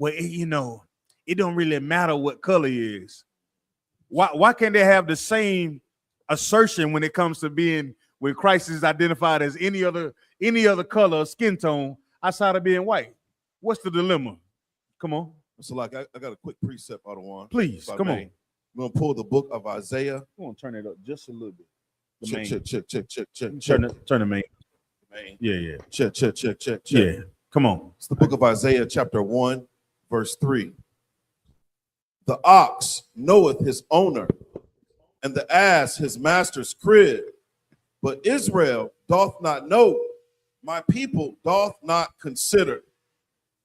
well, it don't really matter what color he is. Why can't they have the same assertion when it comes to being when Christ is identified as any other color or skin tone outside of being white? What's the dilemma? Come on. So like I got a quick precept out of one. Please, come on. I'm gonna pull the book of Isaiah. I'm gonna turn it up just a little bit. Check. Turn the main. Yeah. Check. Yeah. Come on. It's the book of Isaiah, chapter 1, verse 3. The ox knoweth his owner, and the ass his master's crib. But Israel doth not know, my people doth not consider.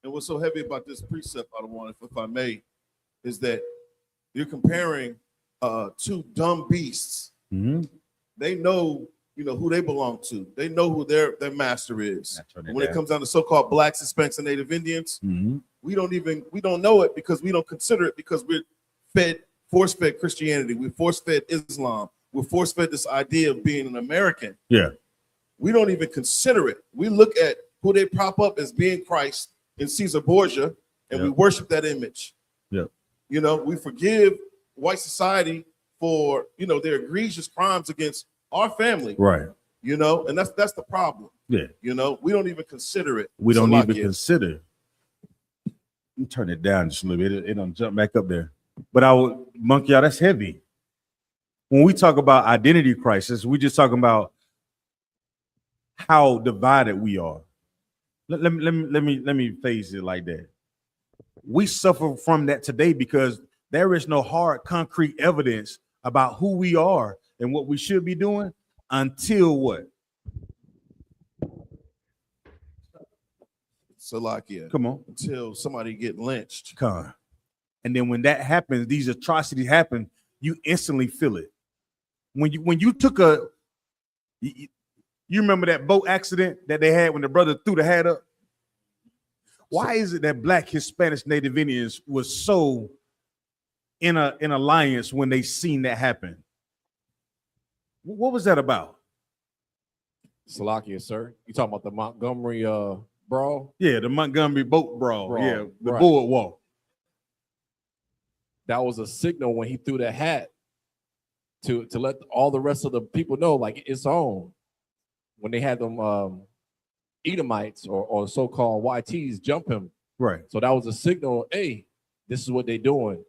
And what's so heavy about this precept, I don't want, if I may, is that you're comparing two dumb beasts. Mm-hmm. They know, who they belong to. They know who their master is. When it comes down to so-called blacks, Hispanics, and Native Indians, we don't know it because we don't consider it because we're force-fed Christianity. We're force-fed Islam. We're force-fed this idea of being an American. Yeah. We don't even consider it. We look at who they prop up as being Christ in Caesar Borgia, and we worship that image. Yeah. We forgive white society for, their egregious crimes against our family. Right. And that's the problem. Yeah. We don't even consider it. We don't even consider. You turn it down just a little bit. It don't jump back up there. But Monkey, y'all, that's heavy. When we talk about identity crisis, we just talking about how divided we are. Let me phrase it like that. We suffer from that today because there is no hard, concrete evidence about who we are and what we should be doing until what? Salakia. Come on. Until somebody get lynched. Come on. And then when that happens, these atrocities happen, you instantly feel it. When you took you remember that boat accident that they had when the brother threw the hat up? Why is it that black, Hispanics, Native Indians was so in alliance when they seen that happen? What was that about? Salakia, sir. You talking about the Montgomery brawl? Yeah, the Montgomery boat brawl. Yeah, the right. boardwalk. That was a signal when he threw that hat to let all the rest of the people know, like, it's on. When they had them Edomites or so-called YTs jump him. Right. So that was a signal, hey, this is what they're doing.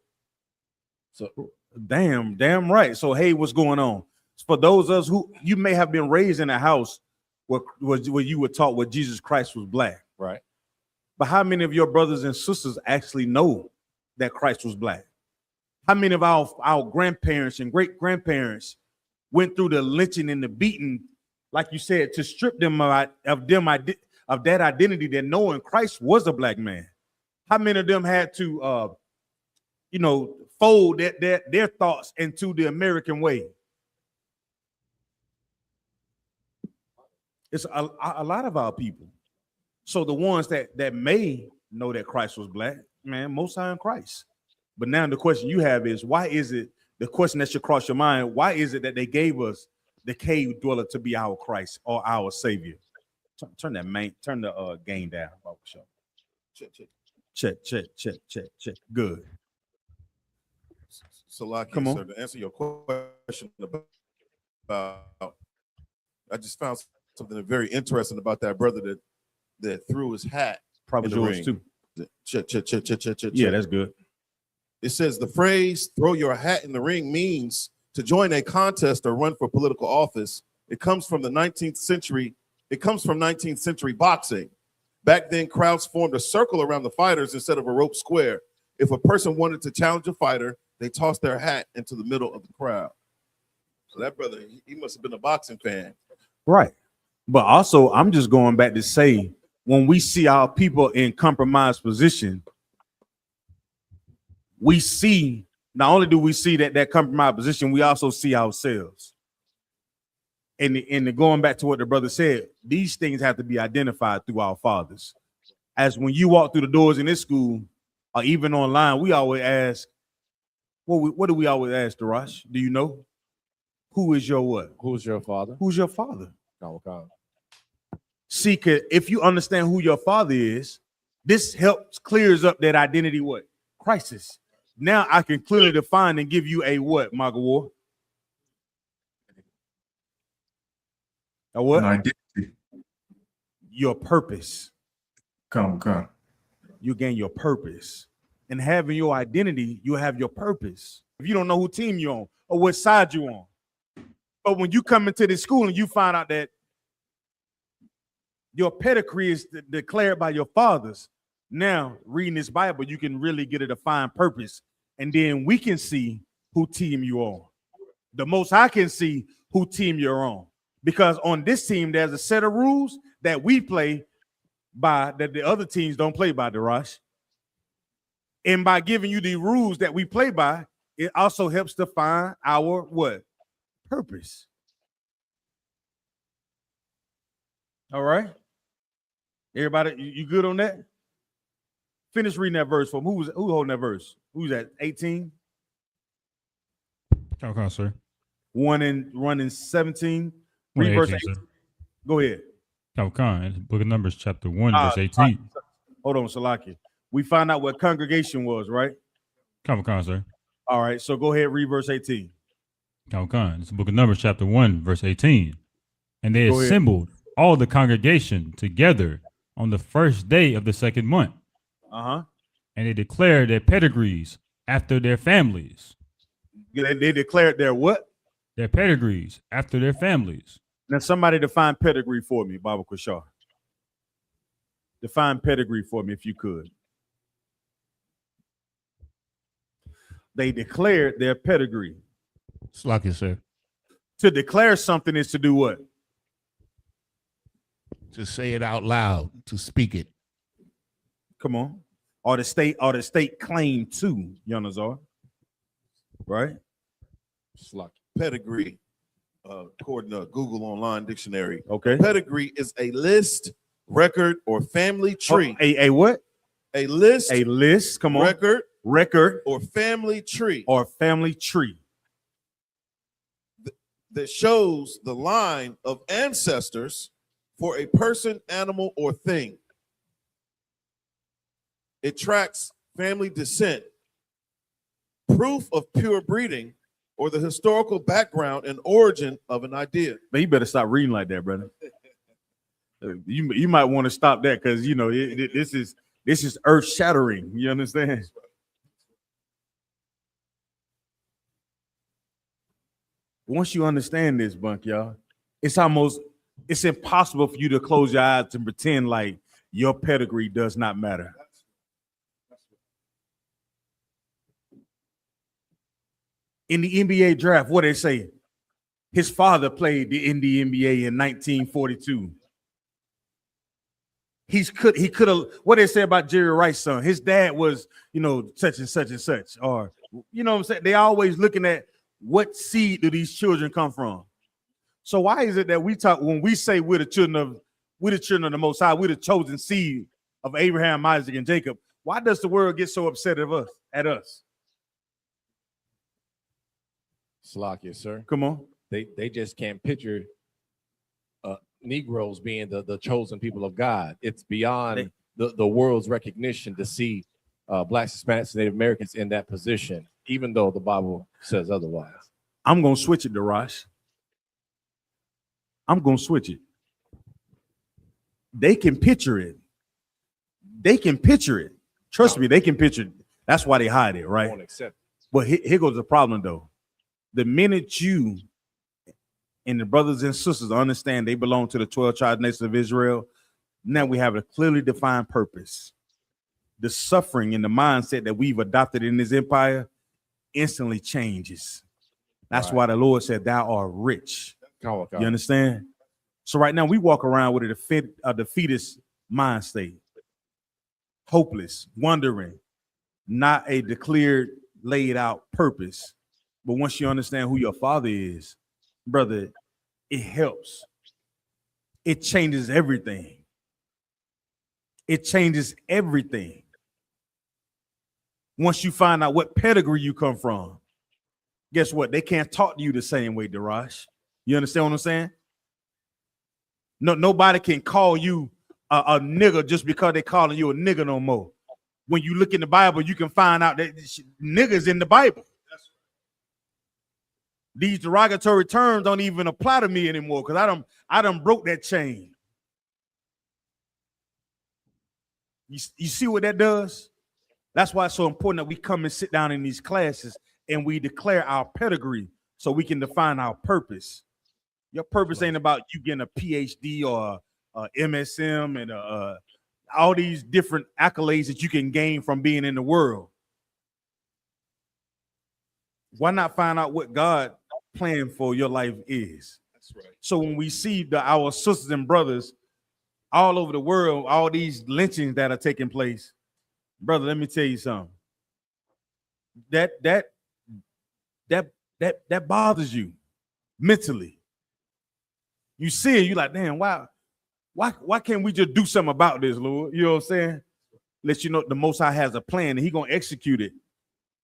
So damn right. So hey, what's going on? For those of us who you may have been raised in a house where you were taught what Jesus Christ was black. Right. But how many of your brothers and sisters actually know that Christ was black? How many of our grandparents and great-grandparents went through the lynching and the beating, like you said, to strip them of that identity, that knowing Christ was a black man? How many of them had to fold their thoughts into the American way? It's a lot of our people. So the ones that may know that Christ was black, man, most high in Christ. But now the question you have is, why is it, the question that should cross your mind, why is it that they gave us the cave dweller to be our Christ or our Savior? Turn the gain down. Check. Good. So, like, come on. Sir, to answer your question about, I just found something very interesting about that brother that threw his hat. Probably yours too. Check. Yeah, that's good. It says the phrase "throw your hat in the ring" means to join a contest or run for political office. It comes from the 19th century. It comes from 19th century boxing. Back then, crowds formed a circle around the fighters instead of a rope square. If a person wanted to challenge a fighter, they tossed their hat into the middle of the crowd. So that brother, he must have been a boxing fan. Right. But also, I'm just going back to say, when we see our people in compromised position, we see, not only do we see that compromised position, we also see ourselves. And going back to what the brother said, these things have to be identified through our fathers. As when you walk through the doors in this school, or even online, we always ask, what do we always ask, Darash? Do you know? Who is your what? Who's your father? Who's your father? Oh, God. See, if you understand who your father is, This helps clears up that identity what? Crisis. Now I can clearly define and give you a what, Magawar? A what? An identity. Your purpose. Come. You gain your purpose. And having your identity, you have your purpose. If you don't know who team you're on or what side you're on. But when you come into this school and you find out that your pedigree is declared by your fathers, now reading this Bible, you can really get a defined purpose. And then we can see who team you're on. The Most High can see who team you're on. Because on this team, there's a set of rules that we play by that the other teams don't play by, Darash. And by giving you the rules that we play by, it also helps define our what? Purpose. All right. Everybody, you good on that? Finish reading that verse for me. Who holding that verse? Who's that? 18? Come, sir. Running 17. Read verse 18. Go ahead. Come, Book of Numbers, chapter 1, verse 18. Hold on, Salaki. We found out what congregation was, right? Come, sir. All right, so go ahead, read verse 18. Come. It's the Book of Numbers, chapter 1, verse 18. And they assembled all the congregation together on the first day of the second month. Uh-huh. And they declared their pedigrees after their families. They declared their what? Their pedigrees after their families. Now somebody define pedigree for me, Baba Kushar. Define pedigree for me if you could. They declared their pedigree. Slakia, sir. To declare something is to do what? To say it out loud, to speak it. Come on. Or the state claim to, Yanazar. Right? Slakia. Pedigree, according to Google Online Dictionary. Okay. Pedigree is a list, record, or family tree. A what? A list. A list. Come on. Record or family tree. Or family tree. That shows the line of ancestors for a person, animal, or thing. It tracks family descent, proof of pure breeding, or the historical background and origin of an idea. But you better stop reading like that, brother. You might want to stop that because this is earth shattering. You understand? Once you understand this, Bunk, y'all, it's impossible for you to close your eyes and pretend like your pedigree does not matter. In the NBA draft, what they say? His father played in the NBA in 1942. He could have, what they say about Jerry Rice's son? His dad was, such and such and such. Or, what I'm saying? They always looking at what seed do these children come from? So why is it that we talk when we say we're the children of the Most High, we're the chosen seed of Abraham, Isaac, and Jacob? Why does the world get so upset at us? Slakia, sir. Come on. They just can't picture Negroes being the chosen people of God. It's beyond the world's recognition to see Blacks, Hispanics, and Native Americans in that position, even though the Bible says otherwise. I'm going to switch it, Darash. I'm going to switch it. They can picture it. Trust me, they can picture it. That's why they hide it, right? Won't accept it. But here goes the problem, though. The minute you and the brothers and sisters understand they belong to the 12 tribes nations of Israel, now we have a clearly defined purpose. The suffering and the mindset that we've adopted in this empire instantly changes. That's why the Lord said, "Thou art rich." You understand? So right now we walk around with a defeatist mind state, hopeless, wondering, not a declared, laid out purpose. But once you understand who your father is, brother, it helps. It changes everything. It changes everything. Once you find out what pedigree you come from, guess what? They can't talk to you the same way, Darash. You understand what I'm saying? No, nobody can call you a nigga just because they calling you a nigga no more. When you look in the Bible, you can find out that niggas in the Bible. These derogatory terms don't even apply to me anymore because I done broke that chain. You see what that does? That's why it's so important that we come and sit down in these classes and we declare our pedigree so we can define our purpose. Your purpose ain't about you getting a PhD or a MSM and all these different accolades that you can gain from being in the world. Why not find out what God plan for your life is? That's right. So when we see our sisters and brothers all over the world, all these lynchings that are taking place, brother, let me tell you something. That bothers you mentally. You see it, you like, damn, why can't we just do something about this, Lord? You know what I'm saying? Let you know the Most High has a plan and He gonna execute it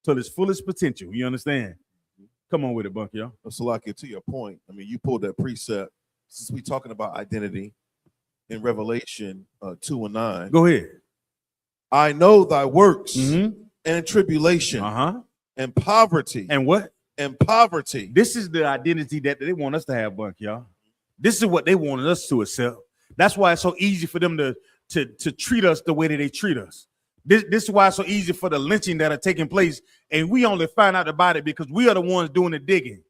till its fullest potential. You understand? Come on with it, Bunky, y'all. Salaki, to your point, I mean, you pulled that precept. Since we're talking about identity in Revelation 2:9. Go ahead. I know thy works and tribulation and poverty. And what? And poverty. This is the identity that they want us to have, Bunky, y'all. This is what they wanted us to accept. That's why it's so easy for them to treat us the way that they treat us. This is why it's so easy for the lynching that are taking place, and we only find out about it because we are the ones doing the digging.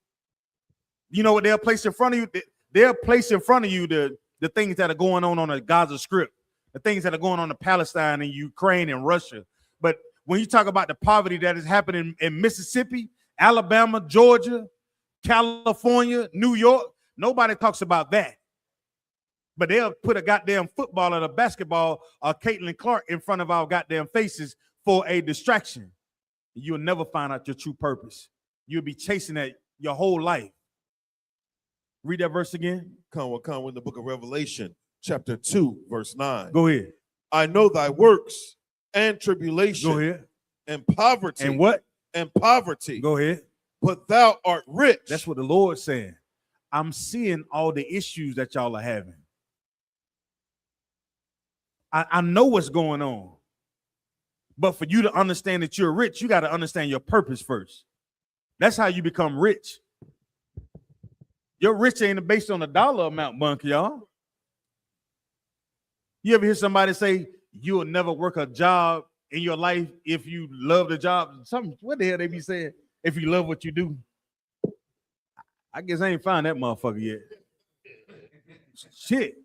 You know what they'll place in front of you? They'll place in front of you the things that are going on the Gaza Strip, the things that are going on in Palestine and Ukraine and Russia. But when you talk about the poverty that is happening in Mississippi, Alabama, Georgia, California, New York, nobody talks about that. But they'll put a goddamn football or a basketball or Caitlin Clark in front of our goddamn faces for a distraction. You'll never find out your true purpose. You'll be chasing that your whole life. Read that verse again. Come in the book of Revelation, chapter 2, verse 9. Go ahead. I know thy works and tribulation. Go ahead. And poverty. And what? And poverty. Go ahead. But thou art rich. That's what the Lord's saying. I'm seeing all the issues that y'all are having. I know what's going on. But for you to understand that you're rich, you got to understand your purpose first. That's how you become rich. Your rich ain't based on a dollar amount, Bunky, y'all. You ever hear somebody say you'll never work a job in your life if you love the job? What the hell they be saying? If you love what you do. I guess I ain't found that motherfucker yet. Shit.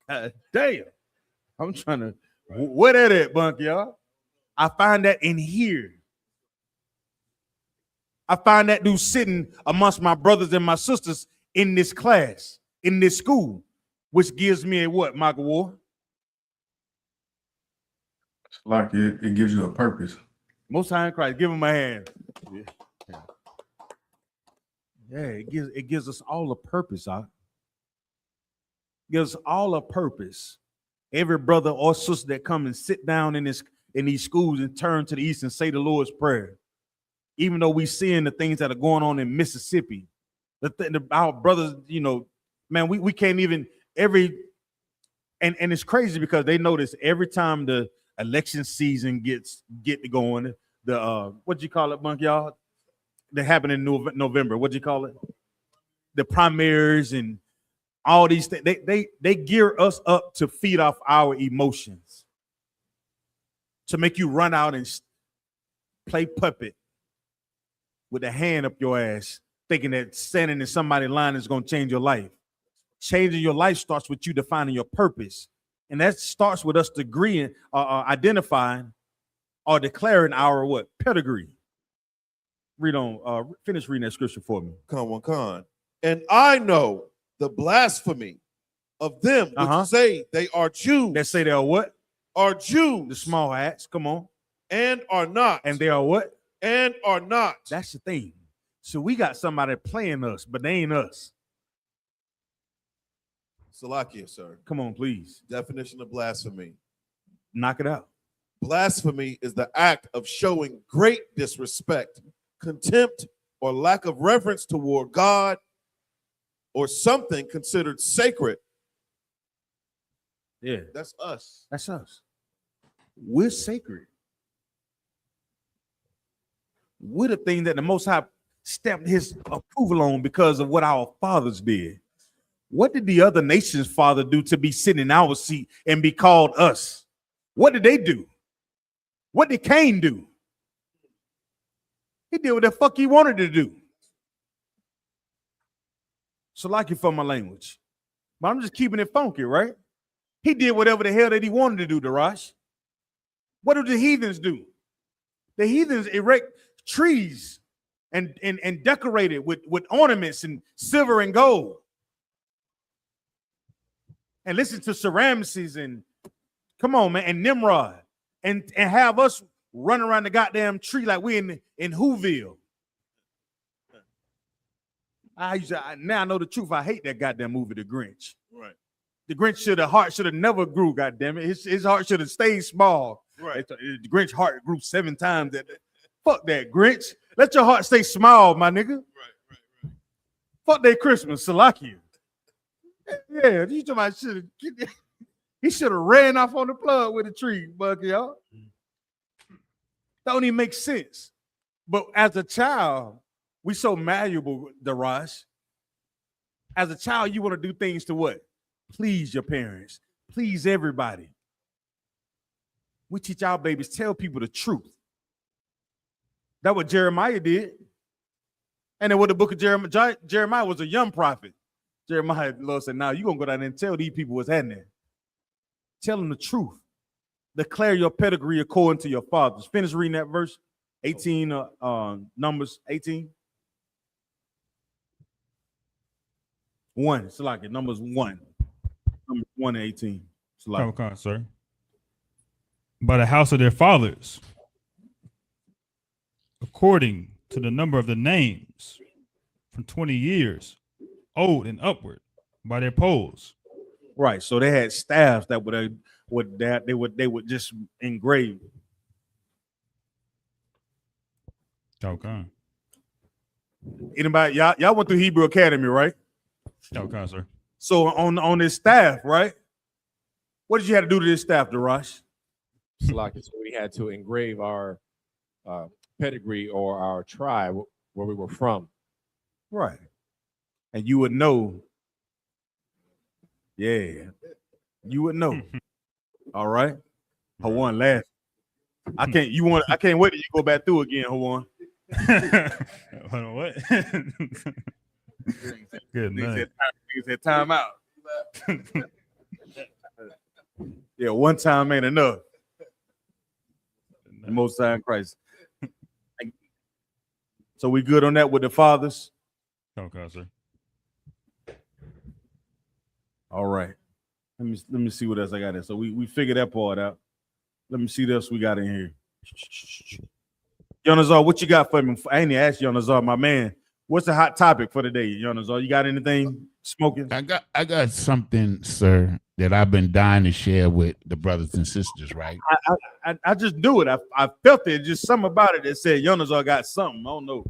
God damn. I'm trying to, where that at, Bunky, y'all? I find that in here. I find that dude sitting amongst my brothers and my sisters in this class, in this school, which gives me a what, Michael War? It's like it gives you a purpose. Most High in Christ, give him a hand. Yeah, it gives us all a purpose, huh? Gives us all a purpose. Every brother or sister that come and sit down in these schools and turn to the east and say the Lord's Prayer, even though we seeing the things that are going on in Mississippi, our brothers, you know, man, we can't even and it's crazy because they notice every time the election season get going, the what do you call it, Bunky, y'all? That happen in November. What do you call it? The primaries and all these things, they gear us up to feed off our emotions, to make you run out and play puppet with a hand up your ass, thinking that standing in somebody's line is going to change your life. Changing your life starts with you defining your purpose, and that starts with us agreeing, identifying, or declaring our what? Pedigree. Read on. Finish reading that scripture for me. Come. And I know the blasphemy of them which say they are Jews. That say they are what? Are Jews. The small hats, come on. And are not. And they are what? And are not. That's the thing. So we got somebody playing us, but they ain't us. Salakia, sir. Come on, please. Definition of blasphemy. Knock it out. Blasphemy is the act of showing great disrespect, contempt, or lack of reverence toward God or something considered sacred. Yeah, That's us. that's us. We're sacred. We're the thing that the Most High stamped his approval on because of what our fathers did. What did the other nations' father do to be sitting in our seat and be called us? What did they do? What did Cain do? He did what the fuck he wanted to do. So like you for my language. But I'm just keeping it funky, right? He did whatever the hell that he wanted to do, Darash. What do the heathens do? The heathens erect trees and decorate it with ornaments and silver and gold. And listen to Ramesses and come on, man, and Nimrod, and have us run around the goddamn tree like we in Whoville. Now I know the truth. I hate that goddamn movie, The Grinch. Right. The Grinch heart should have never grew. Goddamn it, his heart should have stayed small. Right. The Grinch heart grew 7 times. Fuck that Grinch. Let your heart stay small, my nigga. Right. Fuck that Christmas, Salakia. Yeah, you talking about he should have ran off on the plug with a tree, bug y'all. That don't even make sense. But as a child, we so malleable, Darash. As a child, you want to do things to what? Please your parents. Please everybody. We teach our babies, tell people the truth. That's what Jeremiah did. And then what the book of Jeremiah was a young prophet. Jeremiah, the Lord said, now you're going to go down there and tell these people what's happening. Tell them the truth. Declare your pedigree according to your fathers. Finish reading that verse 18, Numbers 18. 1. It's like it. Numbers 1. Numbers 1 and 18. It's like Okay, sir. By the house of their fathers, according to the number of the names, from 20 years old and upward, by their poles. right. So they had staffs that they would just engrave. Okay. Anybody, y'all went through Hebrew Academy, right? Okay, sir. So on this staff, right? What did you have to do to this staff, Darash? So we had to engrave our pedigree or our tribe where we were from. Right. And you would know. Yeah. You would know. All right. Hawan, laugh. I can't wait till you go back through again, Hawan. Hold on, what? Good night. Niggas had time out. Yeah, one time ain't enough. The Most High in Christ. So we good on that with the fathers? Okay, sir. All right. Let me see what else I got there. So we figured that part out. Let me see what else we got in here. Yonazar, what you got for me? I ain't even asked Yonazar, my man. What's the hot topic for today, Yonazar? You got anything smoking? I got something, sir, that I've been dying to share with the brothers and sisters, right? I just do it. I felt it. Just something about it that said Yonazar got something. I don't know.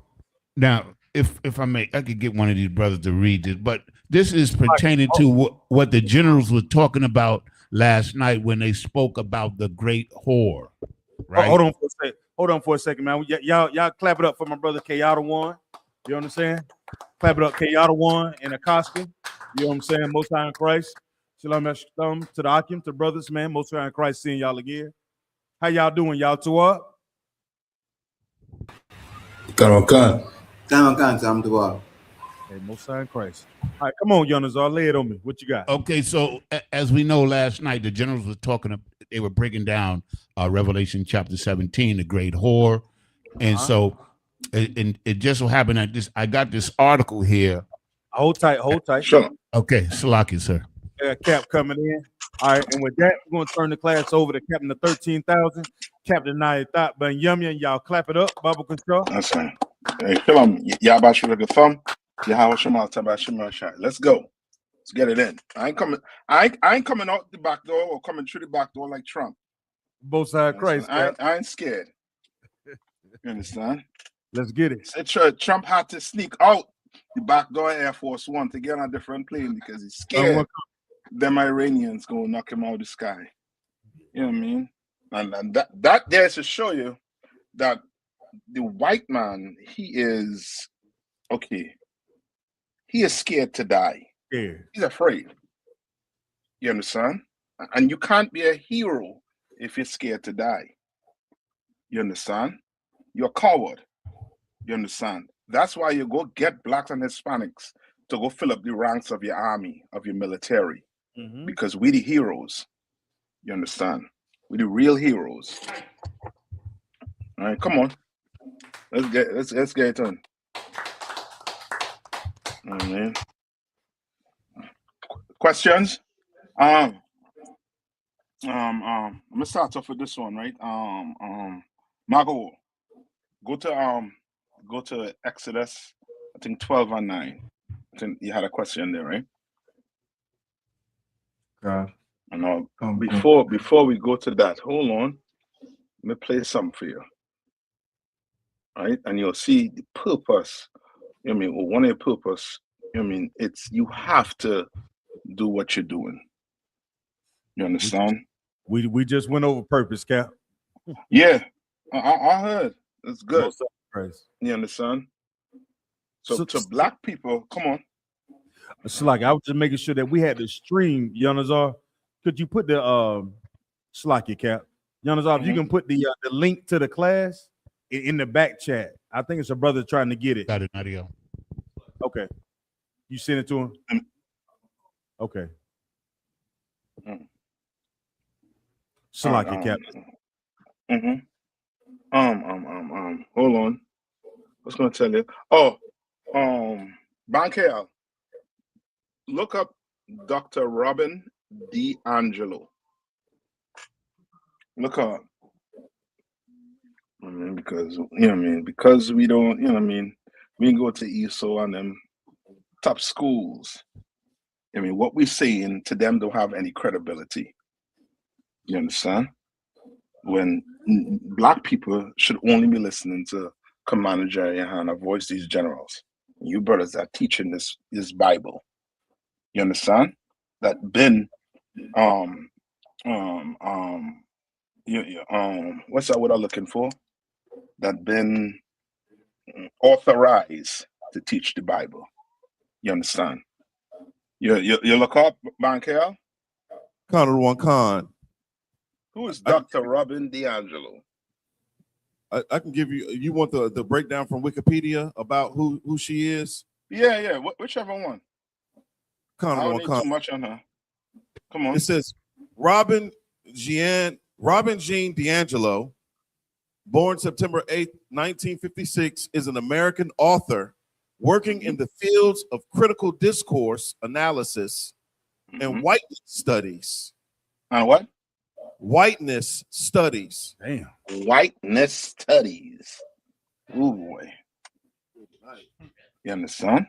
Now, if I may, I could get one of these brothers to read this, but this is pertaining to what the generals were talking about last night when they spoke about the great whore. Right? Hold on for a second, man. Y'all clap it up for my brother Kayada One. You understand? Clap it up, Kayada One and Acosta. You know what I'm saying? Most High in Christ. Shalom to the Akim, to the brothers, man. Most High in Christ, seeing y'all again. How y'all doing? Y'all two up? Hey, Most High in Christ. All right, come on, Yonazar, lay it on me. What you got? Okay, so as we know, last night the generals were talking. They were breaking down Revelation chapter 17, the great whore, and so it just so happened that I got this article here. Hold tight. Sure. Okay, Salaki, sir. Cap coming in. All right, and with that, we're going to turn the class over to Captain of 13,000, Captain Nayathaq Ben Yummy. Y'all clap it up. Bible control. That's right. Hey, Shalom. Yabashir the thumb. Yahweh Shema Tabashim Shai. Let's go. Let's get it in. I ain't coming out the back door or coming through the back door like Trump. Both sides Christ. I ain't scared. You understand? Let's get it. Said Trump had to sneak out the back door Air Force One to get on a different plane because he's scared. them Iranians go knock him out of the sky. You know what I mean? And that there to show you that the white man, he is scared to die. Yeah. He's afraid. You understand? And you can't be a hero if you're scared to die. You understand? You're a coward. You understand? That's why you go get blacks and Hispanics to go fill up the ranks of your army, of your military, because we the heroes. You understand? We the real heroes. All right, come on. Let's get it done. All right, man. Questions? I'm gonna start off with this one, right? Margot, go to Exodus, I think 12 and 9. I think you had a question there, right? God. I know. Before we go to that, hold on. Let me play something for you. Right? And you'll see the purpose. You know what I mean? Well, one of the purpose, you know what I mean, it's you have to do what you're doing. You understand? We just went over purpose, Cap. Yeah. I heard. It's good. Praise. You understand? So to black people, come on. It's like I was just making sure that we had the stream, Yanazar. Could you put the Slacky, Cap? Yanazar, if you can put the link to the class in the back chat. I think it's a brother trying to get it. Got it, Nadia. Okay. You send it to him? Okay. Slacky, Cap. Hold on. I was gonna tell you. Oh, Bankel. Look up Dr. Robin D'Angelo. Look up. I mean, because you know what I mean, because we don't, you know what I mean, we go to ESO and them top schools. I mean, what we're saying to them don't have any credibility. You understand? When black people should only be listening to Commander Jerry Hanna voice these generals. You brothers are teaching this Bible. You understand? That been what's that what I'm looking for? That been authorized to teach the Bible. You understand? You look up Bankel? Connor one Con. Who is Dr. Robin D'Angelo? I can give you. You want the breakdown from Wikipedia about who she is? Yeah. Whichever one. Connor I don't one need Con. too much on her. Come on. It says Robin Jean D'Angelo, born September 8th, 1956, is an American author working in the fields of critical discourse analysis and whiteness studies. And what? Whiteness studies. Damn. Whiteness studies. Ooh boy. You understand?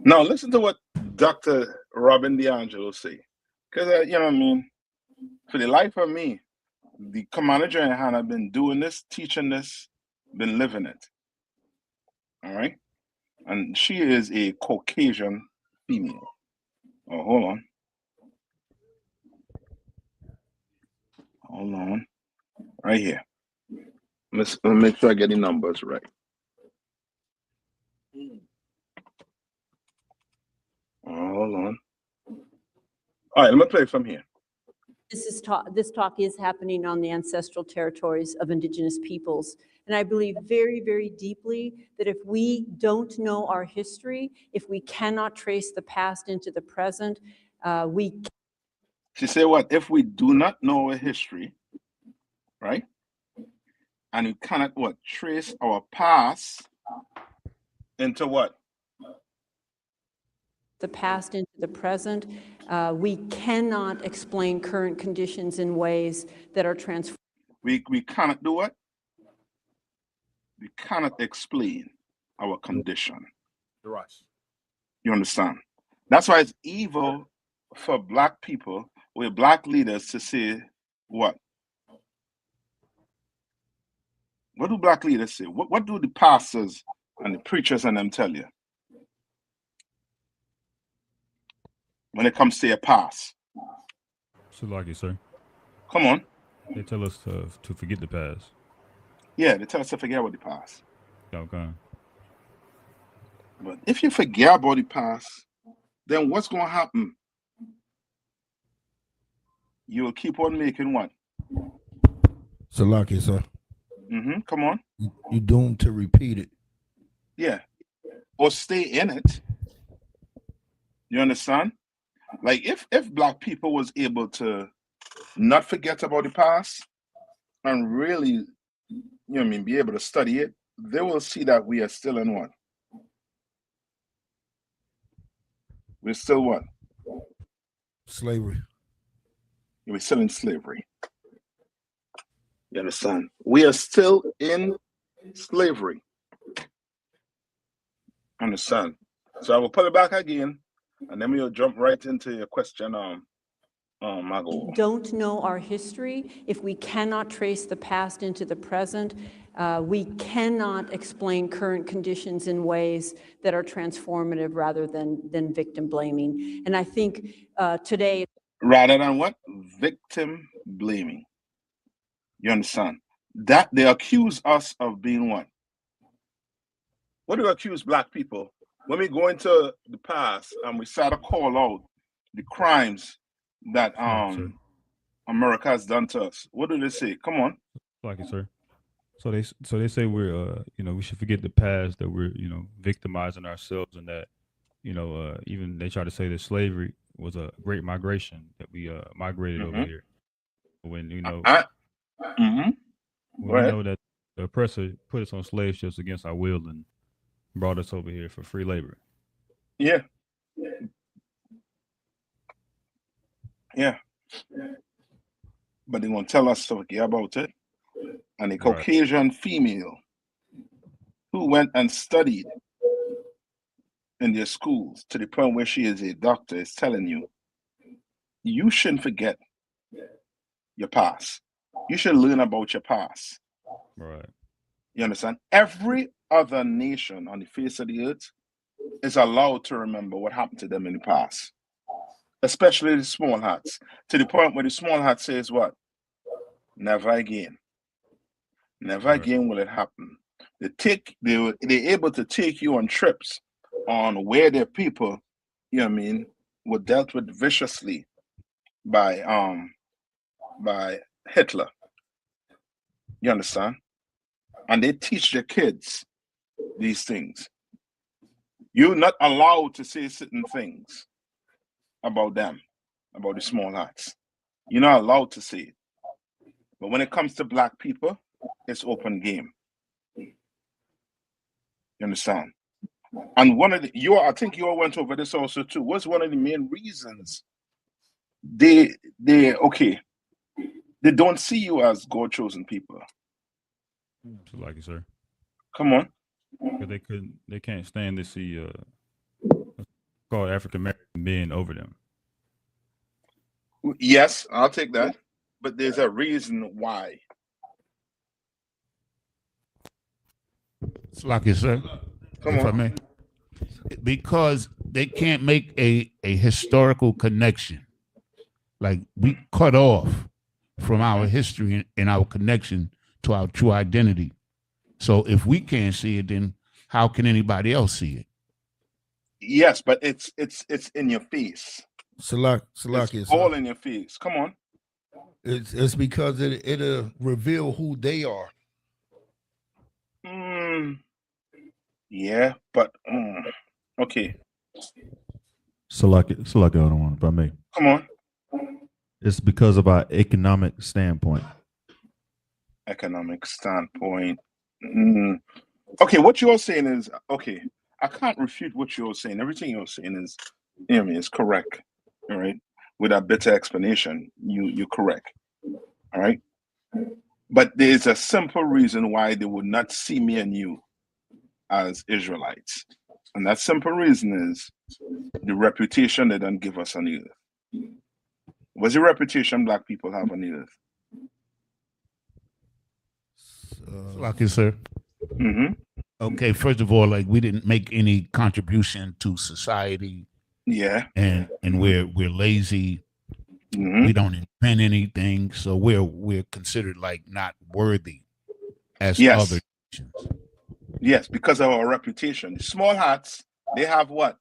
Now listen to what Dr. Robin D'Angelo say. Because you know what I mean? For the life of me, the Commander General Hannah been doing this, teaching this, been living it. All right? And she is a Caucasian female. Oh, hold on. Hold on. Right here. Let's make sure I get the numbers right. Hold on. All right, let me play from here. This talk is happening on the ancestral territories of Indigenous peoples. And I believe very, very deeply that if we don't know our history, if we cannot trace the past into the present, She said what? If we do not know our history, right? And we cannot what? Trace our past into what? the past into the present, we cannot explain current conditions in ways that are transformative. We cannot do what? We cannot explain our condition. You understand? That's why it's evil for black people, with black leaders, to say what? What do black leaders say? What do the pastors and the preachers and them tell you? When it comes to your past, So like it, sir. Come on. They tell us to forget the past. Yeah, they tell us to forget about the past. Okay. But if you forget about the past, then what's going to happen? You will keep on making what? Salaki, sir. Come on. You're doomed to repeat it. Yeah. Or stay in it. You understand? Like if black people was able to not forget about the past and really, you know what I mean, be able to study it, they will see that we are still in what? We're still what? Slavery. We're still in slavery. You understand? We are still in slavery. Understand? So I will put it back again, and then we'll jump right into your question, Margot. Don't know our history, if we cannot trace the past into the present, we cannot explain current conditions in ways that are transformative rather than victim blaming. And I think today. Rather than what? Victim blaming. You understand? That they accuse us of being what? What do we accuse black people? When we go into the past and we start to call out the crimes that America has done to us, what do they say? Come on. Like it, sir. So they say we're we should forget the past, that we're victimizing ourselves, and that even they try to say that slavery was a great migration, that we migrated over here. When we know that the oppressor put us on slave ships against our will and brought us over here for free labor. Yeah. But they're going to tell us to forget about it. And a Caucasian female who went and studied in their schools to the point where she is a doctor is telling you, you shouldn't forget your past. You should learn about your past. Right. You understand? Every other nation on the face of the earth is allowed to remember what happened to them in the past, especially the small hats, to the point where the small hat says what? Never again. Never again will it happen. They're able to take you on trips on where their people, were dealt with viciously by Hitler. You understand? And they teach their kids these things. You're not allowed to say certain things about them, about the small hats. You're not allowed to say it. But when it comes to black people, it's open game. You understand? And I think you all went over this also too. What's one of the main reasons they don't see you as God-chosen people? Like it, sir. Come on. Because they can't stand to see called African American men over them. Yes, I'll take that. But there's a reason why. It's like it, sir. Come if on. I may. Because they can't make a historical connection. Like we cut off from our history and our connection to our true identity. So if we can't see it, then how can anybody else see it? Yes, but it's in your face. Salaki, it's all in your face. Come on. It's because it'll reveal who they are. Yeah, but okay. Salaki, I don't want, if I may. Come on. It's because of our economic standpoint. Economic standpoint. Okay, what you're saying is okay. I can't refute what you're saying. Everything you're saying is, is correct. All right. With a better explanation, you're correct. All right. But there's a simple reason why they would not see me and you as Israelites. And that simple reason is the reputation they don't give us on the earth. What's the reputation black people have on the earth? Like it, sir. Okay, first of all, like we didn't make any contribution to society. Yeah. And we're lazy Mhm. We don't invent anything, so we're considered like not worthy as Yes. other nations. Yes, because of our reputation. Small hats, they have what?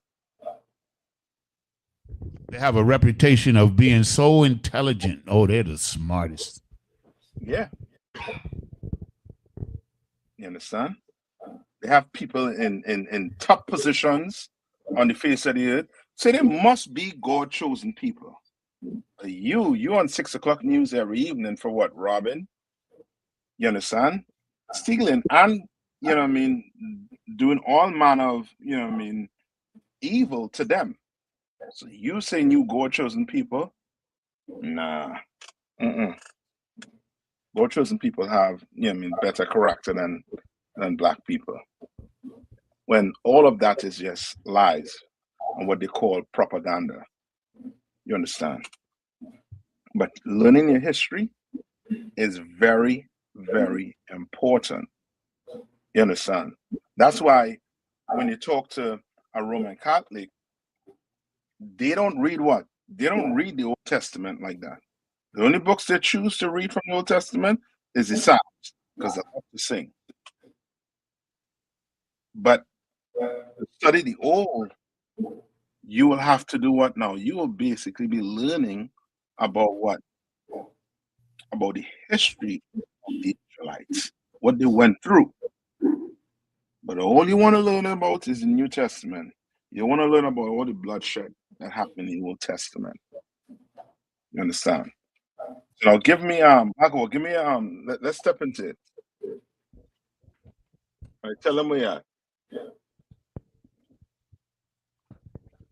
They have a reputation of being so intelligent. Oh, they're the smartest. Yeah. You understand? They have people in top positions on the face of the earth. So they must be God chosen people. You on 6 o'clock news every evening for what, Robin? You understand? Stealing and, you know what I mean, doing all manner of, you know what I mean, evil to them. So you saying you God chosen people? Nah. Mm-mm. God chosen people have, you know what I mean, better character than black people. When all of that is just lies and what they call propaganda. You understand? But learning your history is very, very important. You understand? That's why when you talk to a Roman Catholic, they don't read what? They don't read the Old Testament like that. The only books they choose to read from the Old Testament is the Psalms, because they love to sing. But to study the Old, you will have to do what now? You will basically be learning about what? About the history of the Israelites, what they went through. But all you want to learn about is the New Testament. You want to learn about all the bloodshed that happened in the Old Testament. You understand? So now give me Michael, give me let's step into it. All right, tell them where you at.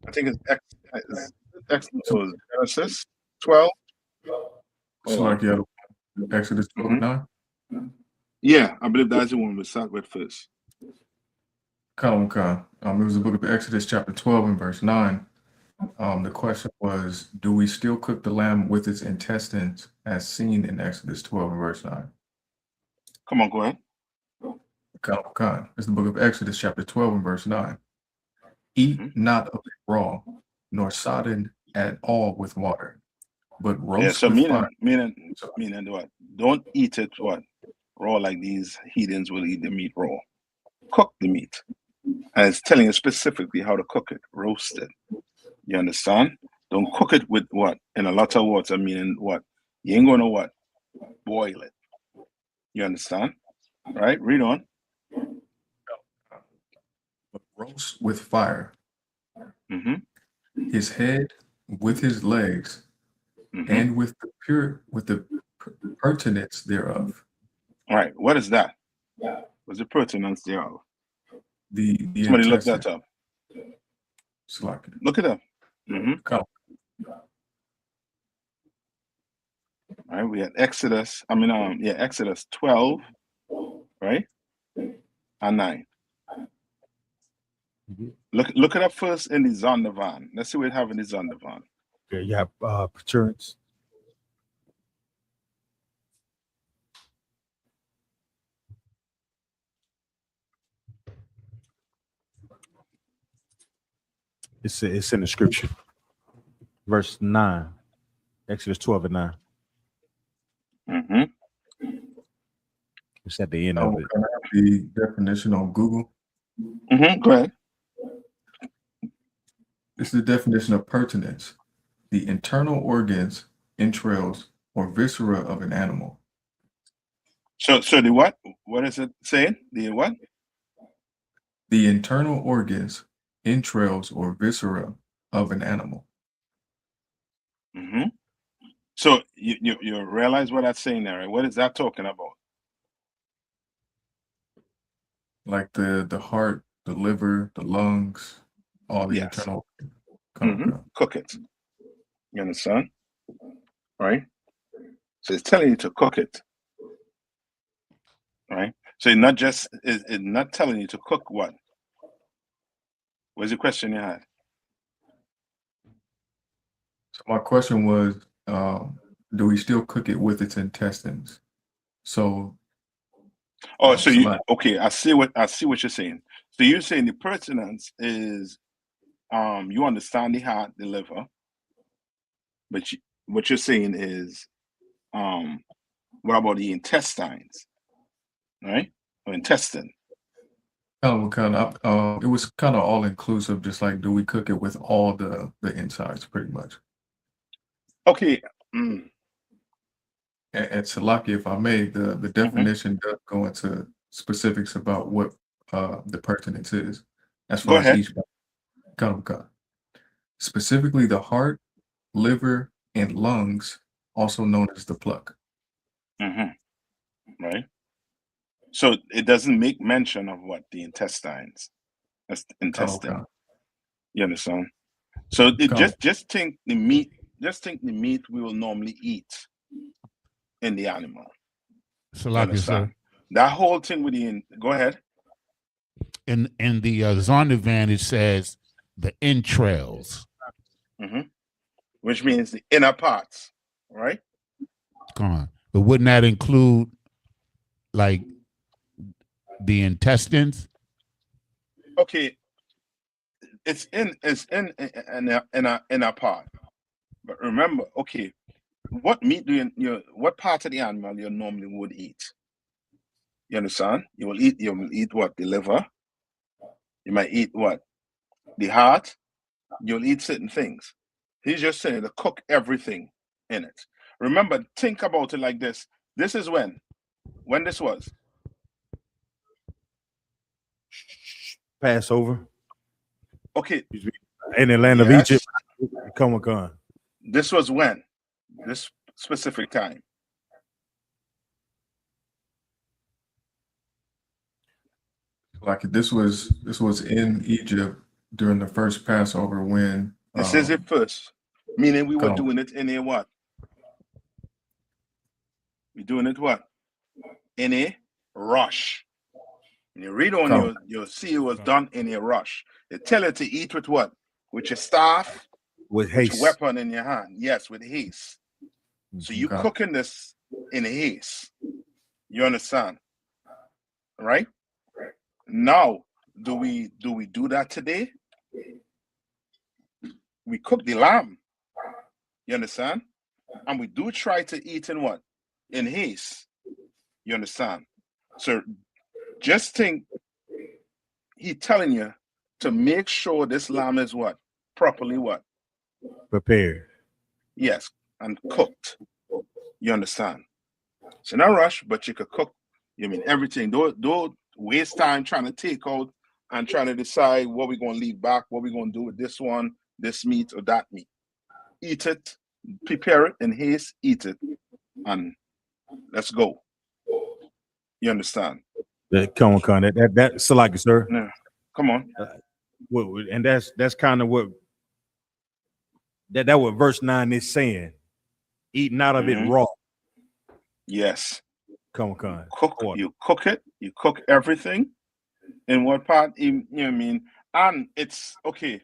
I think Genesis 12. It's Hold on. like you had Exodus 12 and 9. Yeah, I believe that's the one we start with first. Come. It was the book of Exodus, chapter 12 and verse 9. The question was, do we still cook the lamb with its intestines as seen in Exodus 12 and verse 9? Come on, go ahead. Come. It's the book of Exodus, chapter 12 and verse 9. Eat not of it raw, nor sodden at all with water, but roast Yeah, so with fire. meaning what? Don't eat it what? Raw like these heathens will eat the meat raw. Cook the meat. And it's telling you specifically how to cook it, roast it. You understand? Don't cook it with what? In a lot of water, meaning what? You ain't gonna what? Boil it. You understand? Right? Read on. But roast with fire. Mm-hmm. His head with his legs, Mm-hmm. and with the pertinence thereof. All right. What is that? What's the pertinence thereof? The Somebody look intestine. that up. Slacken. Look it up. Mm-hmm. Come. All right, we had Exodus. Exodus 12, right? And 9. Look it up first in the Zondervan. Let's see what we have in the Zondervan. Okay, you have perturance. It's in the scripture. Verse 9. Exodus 12 and 9. Mm-hmm. It's at the end of it. Can I have the definition on Google? Mm-hmm. Go ahead. This is the definition of pertinence: the internal organs, entrails, or viscera of an animal. So the what? What is it saying? The what? The internal organs, entrails, or viscera of an animal. Mm-hmm. So you realize what that's saying there, right? What is that talking about? Like the heart, the liver, the lungs, all the Yes. internal. Cook it. You understand? Right? So it's telling you to cook it. Right? So it's not telling you to cook what? What's the question you had? So my question was, do we still cook it with its intestines? So I see what you're saying. So you're saying the pertinence is you understand the heart, the liver, but what you're saying is, what about the intestines, right? Or intestine. It was kind of all inclusive, just like, do we cook it with all the insides, pretty much. Okay. And Salaki, if I may, the definition does go into specifics about what the pertinence is, as Go far as ahead. each Kanamka. Specifically, the heart, liver, and lungs, also known as the pluck. Right. So it doesn't make mention of what the intestines. That's the intestine. Kanamka. You understand? So it Come. just think the meat. Just think the meat we will normally eat in the animal. You Salaki, understand? sir. That whole thing with the go ahead. In the Zondervan, it says the entrails. Which means the inner parts, right? Come on. But wouldn't that include like the intestines? Okay, it's in a part. But remember, okay, what meat do what part of the animal you normally would eat? You understand? You will eat what? The liver. You might eat what? The heart. You'll eat certain things. He's just saying to cook everything in it. Remember, think about it like this. This is when this was. Passover Okay. in the land of Yes. Egypt. Come on. This was when? This specific time. Like this was in Egypt during the first Passover when This is it first. Meaning we were Come. doing it in a what? We're doing it what? In a rush. When you read on, Come. you'll see it was done in a rush. They tell you to eat with what? With your staff, With with your haste. weapon in your hand. Yes, with haste. So you Okay. cooking this in haste. You understand? Right? Now, do we do that today? We cook the lamb. You understand? And we do try to eat in what? In haste. You understand? So just think, he telling you to make sure this lamb is what? Properly what? Prepared. Yes, and cooked. You understand? So not rush, but you could cook. You mean everything. Don't waste time trying to take out and trying to decide what we're going to leave back, what we're going to do with this one, this meat or that meat. Eat it, prepare it in haste, eat it, and let's go. You understand? Come on. That's Salaki, sir. Yeah. Come on. And that's kind of what what verse 9 is saying. Eating out of it raw. Yes. Come on. You cook it, you cook everything. In what part, you know what I mean? And it's okay.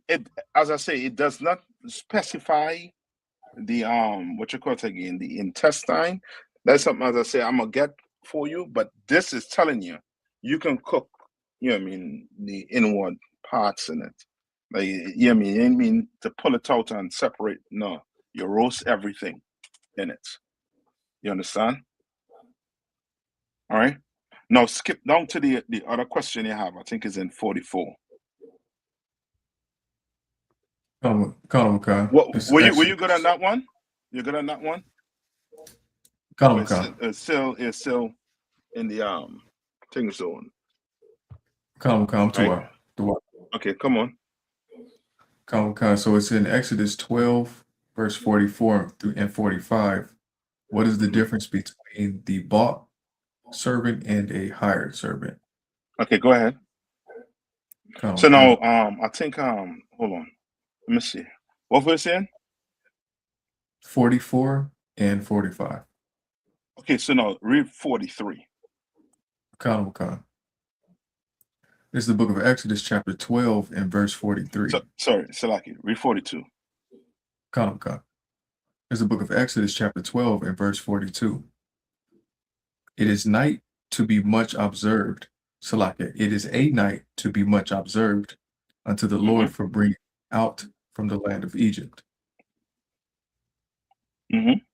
It, as I say, it does not specify the what you call it again, the intestine. That's something, as I say, I'm gonna get for you, but this is telling you you can cook, you know what I mean, the inward parts in it. Like, you know what I mean? You ain't mean to pull it out and separate. No, you roast everything in it. You understand? All right. Now skip down to the other question you have. I think is in 44. Come. What were you good on that one? You good on that one? Come. It's still in the thing zone. Come. Right? Okay, come on. Come. So it's in Exodus 12, verse 44 and 45. What is the difference between the bought servant and a hired servant? Okay, go ahead. So now I think hold on. Let me see. What we're saying? 44 and 45. Okay, so now read 43. Come. This is the book of Exodus, chapter 12, and verse 43. Sorry, Salaki, read 42. Come. This is the book of Exodus, chapter 12, and verse 42. It is night to be much observed. Salaka, it is a night to be much observed unto the Lord for bringing out from the land of Egypt. Mhm.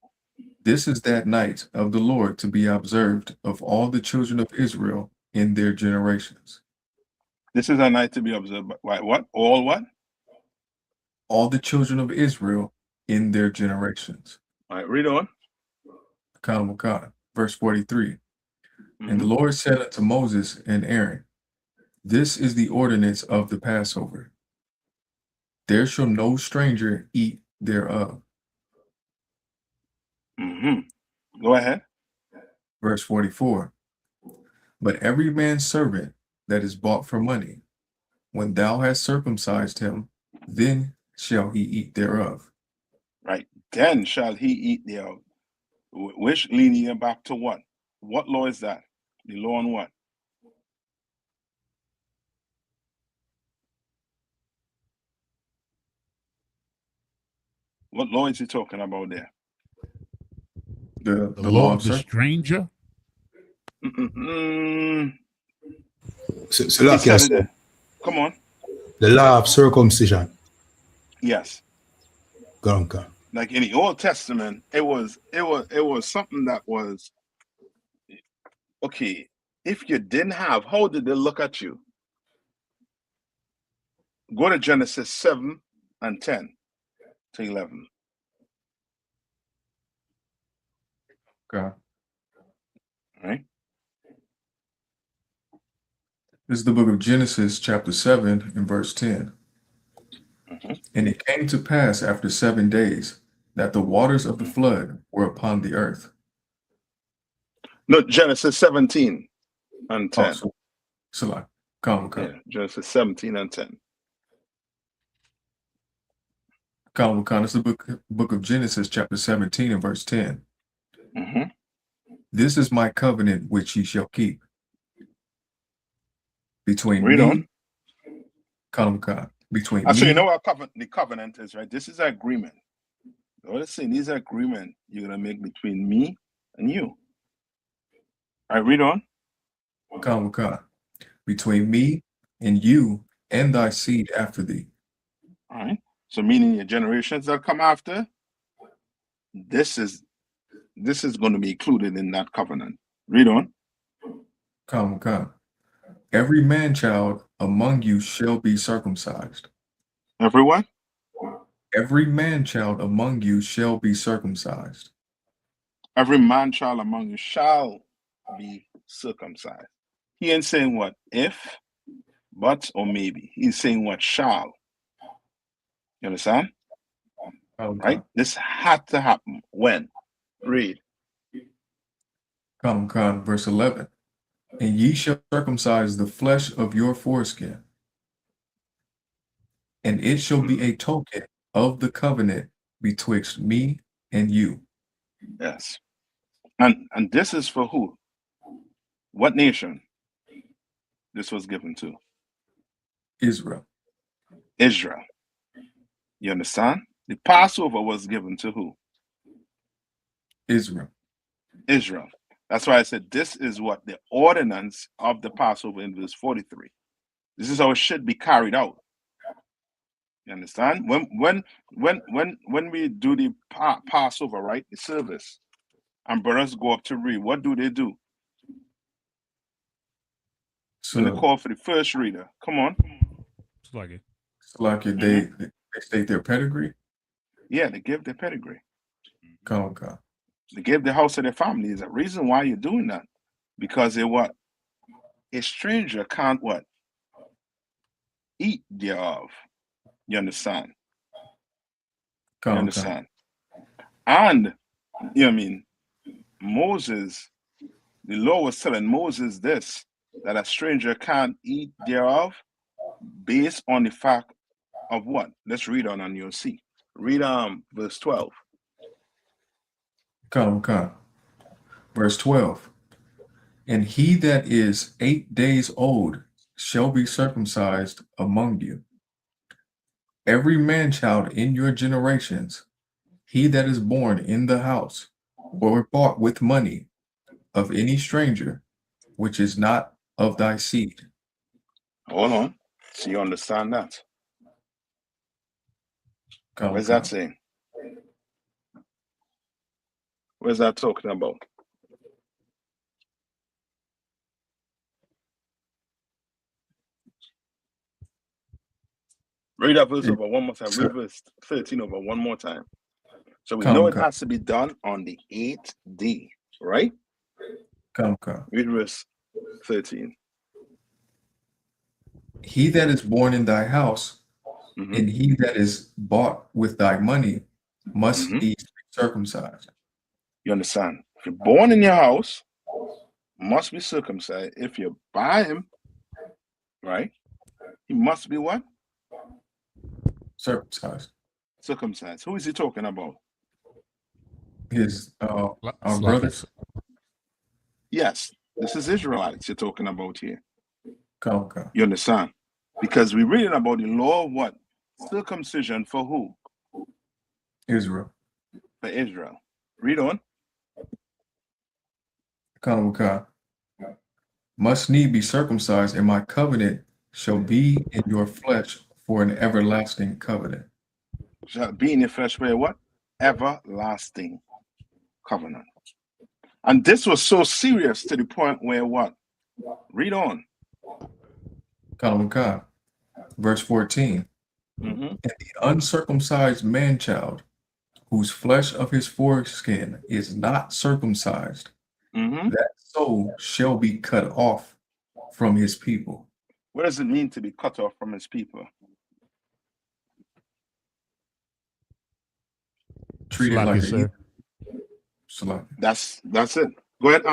This is that night of the Lord to be observed of all the children of Israel in their generations. This is a night to be observed by what? All what? All the children of Israel in their generations. All right, read on. Verse 43. And the Mhm. Lord said unto Moses and Aaron, this is the ordinance of the Passover. There shall no stranger eat thereof. Mhm. Go ahead. Verse 44. But every man's servant that is bought for money, when thou hast circumcised him, then shall he eat thereof. Right. Then shall he eat thereof. Which leading you back to what? What law is that? The law on what? What law is he talking about there? The The law law of the stranger. Mm-mm-mm. So He like said you it said, there. Come on. the law of circumcision. Yes. Go on, go on. Like in the Old Testament, it was something that was okay. If you didn't have, how did they look at you? Go to Genesis 7 and 10 to 11. Okay. Right? This is the book of Genesis, chapter 7, and verse 10. Mhm. And it came to pass after 7 days that the waters of the flood were upon the earth. No, Genesis 17 and 10. So Yeah, Genesis 17 and 10. It's the book of Genesis, chapter 17, and verse 10. Mhm. This is my covenant which ye shall keep between Read me, on. between So you me. know what the covenant is, right? This is an agreement. What it's saying, these are agreement you're gonna make between me and you. All right, read on. Between me and you and thy seed after thee. All right. So meaning your generations that come after, this is going to be included in that covenant. Read on. Every man child among you shall be circumcised. Everyone? Every man child among you shall be circumcised. Every man child among you shall be circumcised. He ain't saying what if, but, or maybe. He's saying what shall. You understand? Right? This had to happen. When? Read. Verse 11. And ye shall circumcise the flesh of your foreskin, and it shall be a token of the covenant betwixt me and you. Yes. And this is for who? What nation this was given to? Israel. Israel. You understand? The Passover was given to who? Israel. Israel. That's why I said this is what the ordinance of the Passover in verse 43. This is how it should be carried out. You understand? When we do the Passover, right, the service, and brothers go up to read, what do? So, when they call for the first reader, come on. It's like it. They state their pedigree. Yeah, they give their pedigree. Okay. They give the house of their family. There's a reason why you're doing that. Because they what? A stranger can't what? Eat thereof. You understand? You understand? And, you know what I mean? Moses, the law was telling Moses this, that a stranger can't eat thereof based on the fact of what? Let's read on and you'll see. Read verse 12. Verse 12. And he that is 8 days old shall be circumcised among you. Every man child in your generations, he that is born in the house, or bought with money of any stranger, which is not of thy seed. Hold on. So you understand that. Come, Where's come. that saying? Where's that talking about? Read that verse over one more time. Read verse 13 over one more time. So we know it has to be done on the 8th day, right? Come, come. Read verse 13. He that is born in thy house, Mhm. and he that is bought with thy money must Mhm. needs be circumcised. You understand? If you're born in your house, must be circumcised. If you buy him, right, he must be what? Circumcised. Circumcised. Who is he talking about? His Like brothers. Yes, this is Israelites you're talking about here. Come, come. You understand? Because we're reading about the law of what? Circumcision for who? Israel. For Israel. Read on. Come, come. Must need be circumcised, and my covenant shall be in your flesh for an everlasting covenant. Shall be in your flesh for a what? Everlasting covenant. And this was so serious to the point where what? Read on. Come, come. Verse 14. Mm-hmm. And the uncircumcised man child, whose flesh of his foreskin is not circumcised, Mm-hmm. that soul shall be cut off from his people. What does it mean to be cut off from his people? Treated like a sir. Salaki. That's it. Go ahead.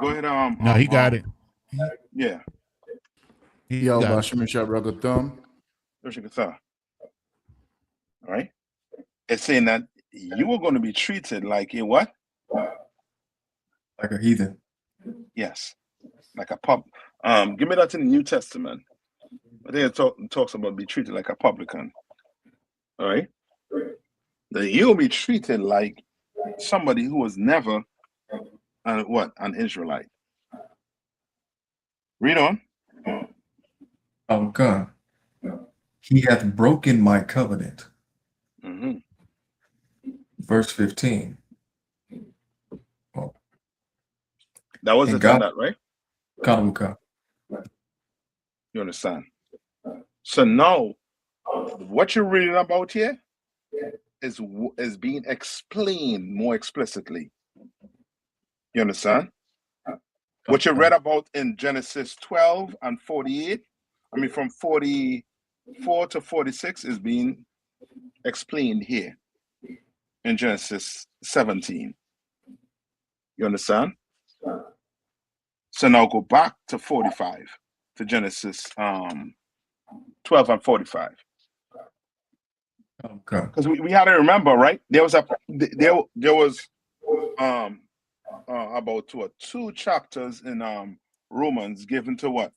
Go ahead. No, he got it. Yeah. He Yo, got it. Bashim Shabragathum. All right. It's saying that you are going to be treated like a what? Like a heathen. Yes. Like a pub. Give me that in the New Testament. I think it talks about be treated like a publican. All right. That you'll be treated like somebody who was never an Israelite. Read on. God. He hath broken my covenant. Mm-hmm. Verse 15. That was it on that, right? God. You understand? So now, what you're reading about here is being explained more explicitly. You understand? What you read about in Genesis 12 and 48, I mean from 44 to 46 is being explained here in Genesis 17. You understand? So now go back to 45, to Genesis 12 and 45. Okay. Because we had to remember, right? There was about 2 chapters in Romans given to what?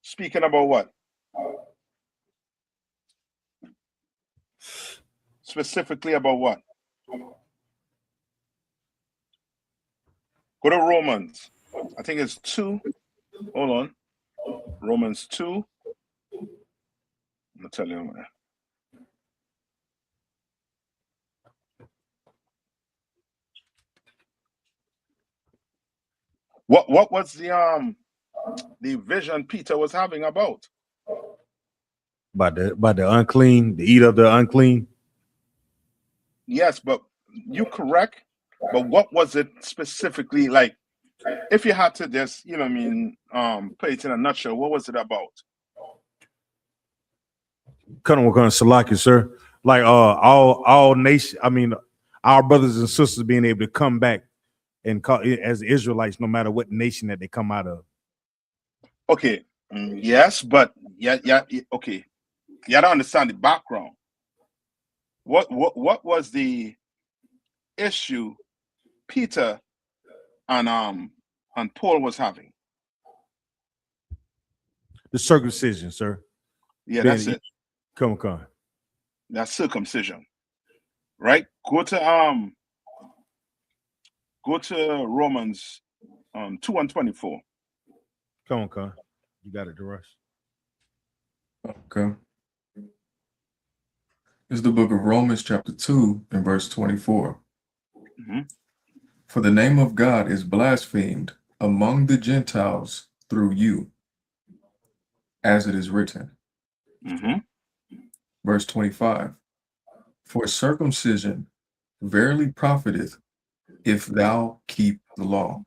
Speaking about what? Specifically about what? Go to Romans. I think it's 2. Hold on. Romans 2. I'm gonna tell you. What was the vision Peter was having about? About the unclean, the eat of the unclean. Yes, but you correct. But what was it specifically like? If you had to just, you know what I mean, play it in a nutshell, what was it about? Kind of Salaki, sir. Like all nation, I mean, our brothers and sisters being able to come back and call as Israelites, no matter what nation that they come out of. Okay, yes, but yeah, okay. You gotta understand the background. What was the issue Peter and Paul was having? The circumcision, sir. Yeah, that's it. Come. That's circumcision, right? Go to Romans 2 and 24. Come on. You got it, Darash. Okay. This is the book of Romans, chapter 2, and verse 24. Mhm. For the name of God is blasphemed among the Gentiles through you, as it is written. Mhm. Verse 25. For circumcision verily profiteth if thou keep the law.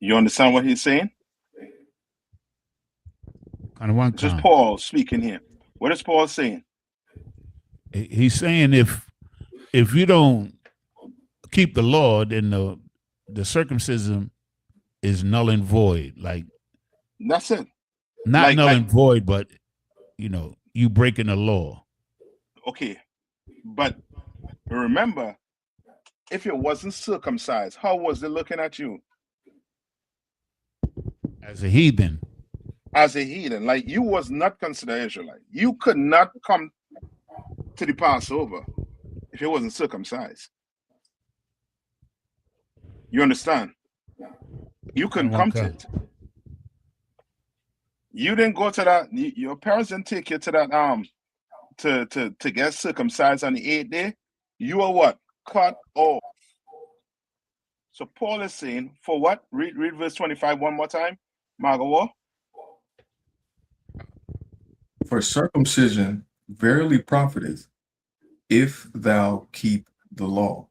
You understand what he's saying? Kind of one This is kind. Paul speaking here. What is Paul saying? He's saying if you don't keep the law, then the circumcision is null and void. Like That's it. not null Like and void, but you breaking the law. okay, but remember, if you wasn't circumcised, how was they looking at you? As a heathen. As a heathen. Like you was not considered Israelite. You could not come to the Passover if you wasn't circumcised. You understand? You couldn't come to it. You didn't go to that. Your parents didn't take you to that to get circumcised on the 8th day. You are what? Cut off. So Paul is saying, for what? Read verse 25 one more time. Magawa. For circumcision verily profiteth if thou keep the law.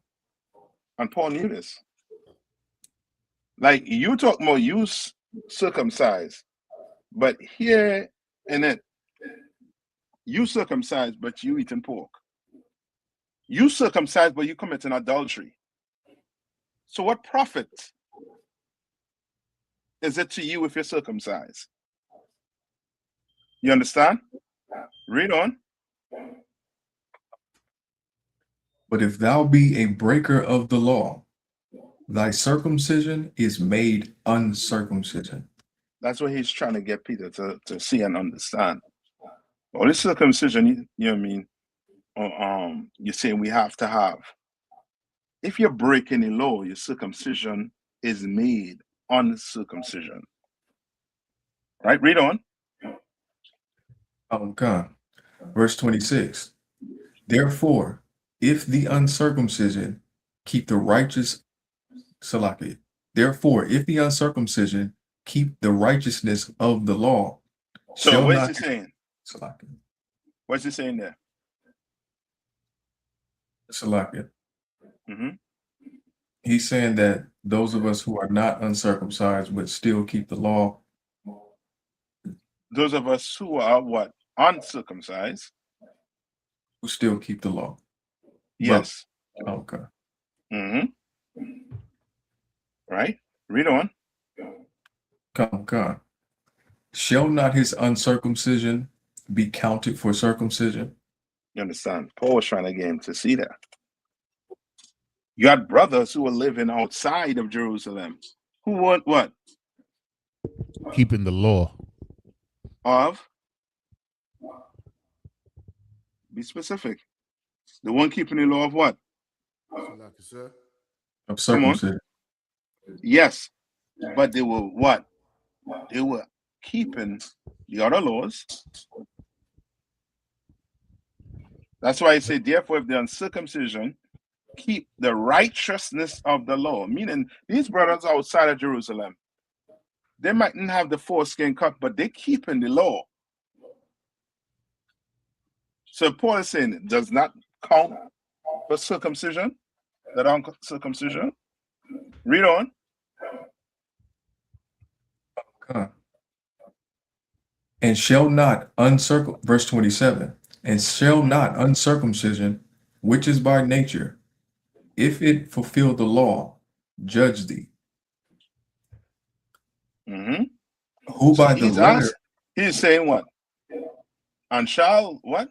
And Paul knew this. Like you talk more, you circumcised, but here in it, you circumcised, but you eating pork. You circumcised, but you committing adultery. So what profit is it to you if you're circumcised? You understand? Read on. But if thou be a breaker of the law, thy circumcision is made uncircumcision. That's what he's trying to get Peter to see and understand. Well, this circumcision, you know what I mean? You're saying we have to have. If you're breaking the law, your circumcision is made uncircumcision. Right? Read on. Okay. Verse 26. Therefore, if the uncircumcision keep the righteous Salaki. Therefore, if the uncircumcision keep the righteousness of the law, So what's he saying? Salaki. What's he saying there? Salaki. Mm-hmm. He's saying that those of us who are not uncircumcised but still keep the law. Those of us who are what? Uncircumcised. Who still keep the law. Yes. But, okay. Mm-hmm. Right? Read on. Come. Shall not his uncircumcision be counted for circumcision? You understand? Paul was trying to get him to see that. You had brothers who were living outside of Jerusalem who want what? Keeping the law. Of? Be specific. The one keeping the law of what? Of circumcision. Yes. But they were what? They were keeping the other laws. That's why I say, therefore, if the uncircumcision keep the righteousness of the law, meaning these brothers outside of Jerusalem, they mightn't have the foreskin cut, but they keeping the law. So Paul is saying it does not count for circumcision, that uncircumcision. Read on. Okay. And shall not verse 27, and shall not uncircumcision, which is by nature, if it fulfill the law, judge thee. Mm-hmm. Who by the letter. He's saying what? And shall what?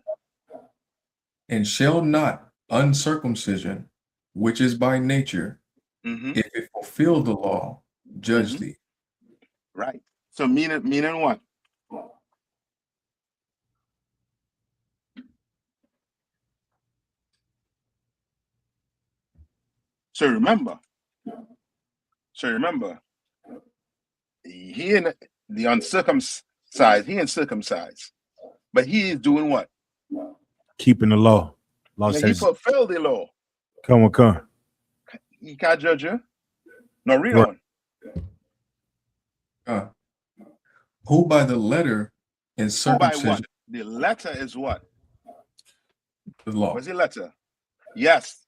And shall not uncircumcision, which is by nature, if it fulfill the law, judge thee. Right. So meaning what? So remember, he and the uncircumcised, he ain't circumcised, but he is doing what? Keeping the law. Law And he says, fulfilled the law. come. He can't judge you. No, read Right. on. Who by the letter and Who by what? circumcision The letter is what? of the law? What's the letter? Yes.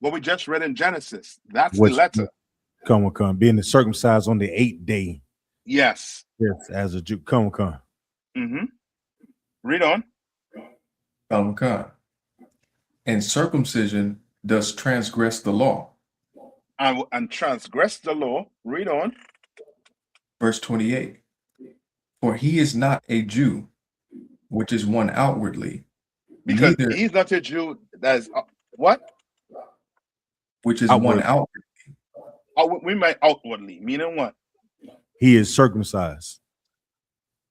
What we just read in Genesis. That's Which, the letter. come. Being circumcised on the 8th day. Yes. Yes, as a Jew. Come. Mm-hmm. Read on. And circumcision does transgress the law. And transgress the law. Read on. Verse 28. For he is not a Jew, which is one outwardly, Because neither he's not a Jew. That is what? which is Outward. one outward. We might outwardly, meaning what? He is circumcised.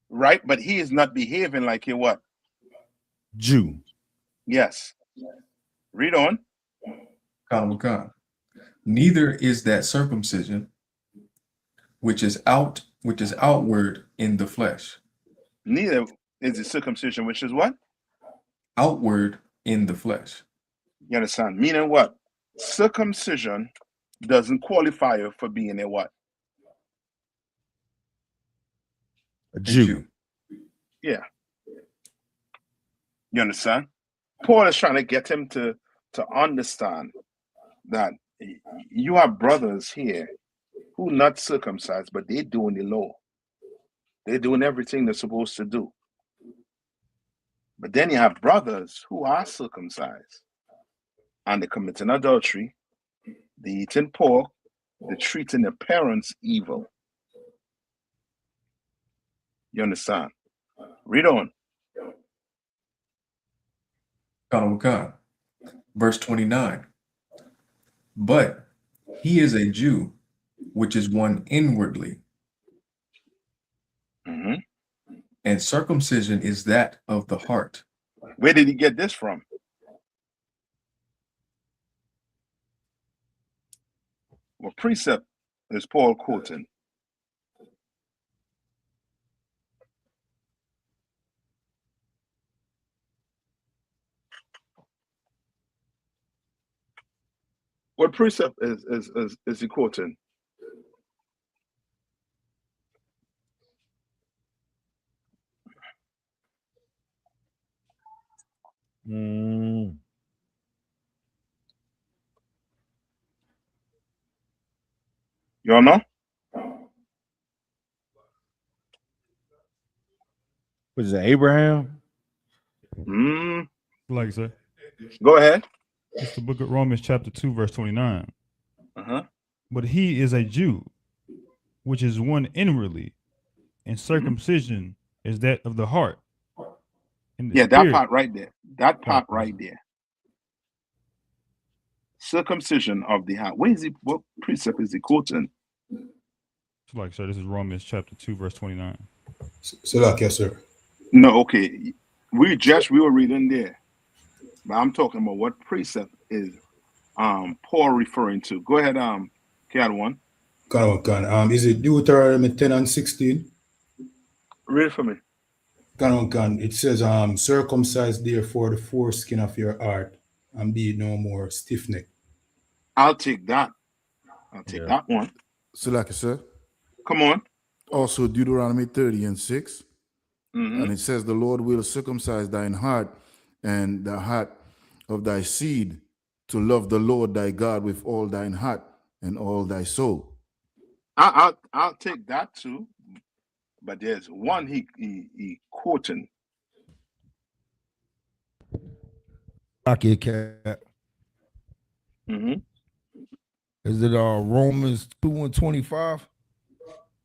Right? But he is not behaving like a what? Jew. Yes. Read on. Neither is that circumcision which is outward in the flesh. Neither is the circumcision, which is what? Outward in the flesh. You understand? Meaning what? Circumcision doesn't qualify you for being a what? A Jew. Yeah. You understand? Paul is trying to get him to understand that you have brothers here who not circumcised, but they're doing the law. They're doing everything they're supposed to do. But then you have brothers who are circumcised and they're committing adultery, they're eating pork, they're treating their parents evil. You understand? Read on. Verse 29. But he is a Jew, which is one inwardly. Mm-hmm. And circumcision is that of the heart. Where did he get this from? What precept is Paul quoting? What precept is he quoting? Mm. You all know? What is it, Abraham? Like I said, Go ahead. it's the book of Romans, chapter 2, verse 29. Uh-huh. But he is a Jew, which is one inwardly, and circumcision is that of the heart. in the Yeah, that spirit. part right there. That part right there. Circumcision of the heart. Where is he? What precept is he quoting? Like, sir, this is Romans chapter 2, verse 29. Salakia, sir. No, okay. We were reading there. But I'm talking about what precept is Paul referring to. Go ahead, K1. Can. Is it Deuteronomy 10 and 16? Read it for me. Can. It says, circumcise therefore the foreskin of your heart and be no more stiff-necked. I'll take that. I'll take that one. Salakia, sir. Come on. Also Deuteronomy 30 and 6. Mm-hmm. And it says, the Lord will circumcise thine heart and the heart of thy seed to love the Lord thy God with all thine heart and all thy soul. I'll take that too. But there's one he quoting. Pocket cat. Mm-hmm. Is it Romans 2 and 25?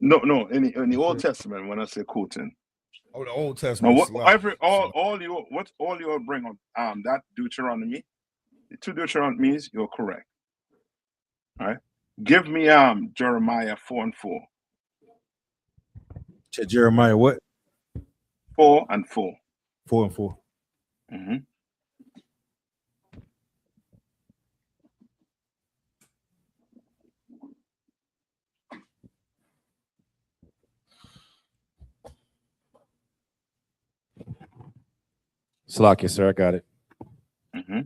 No, in the Old Testament when I say quoting. Oh, the Old Testament. Now, all you bring on that Deuteronomy, the two Deuteronomies, you're correct. All right. Give me Jeremiah 4 and 4. Jeremiah what? 4 and 4. 4 and 4. Mm-hmm. Salakia, sir, I got it. Mm-hmm.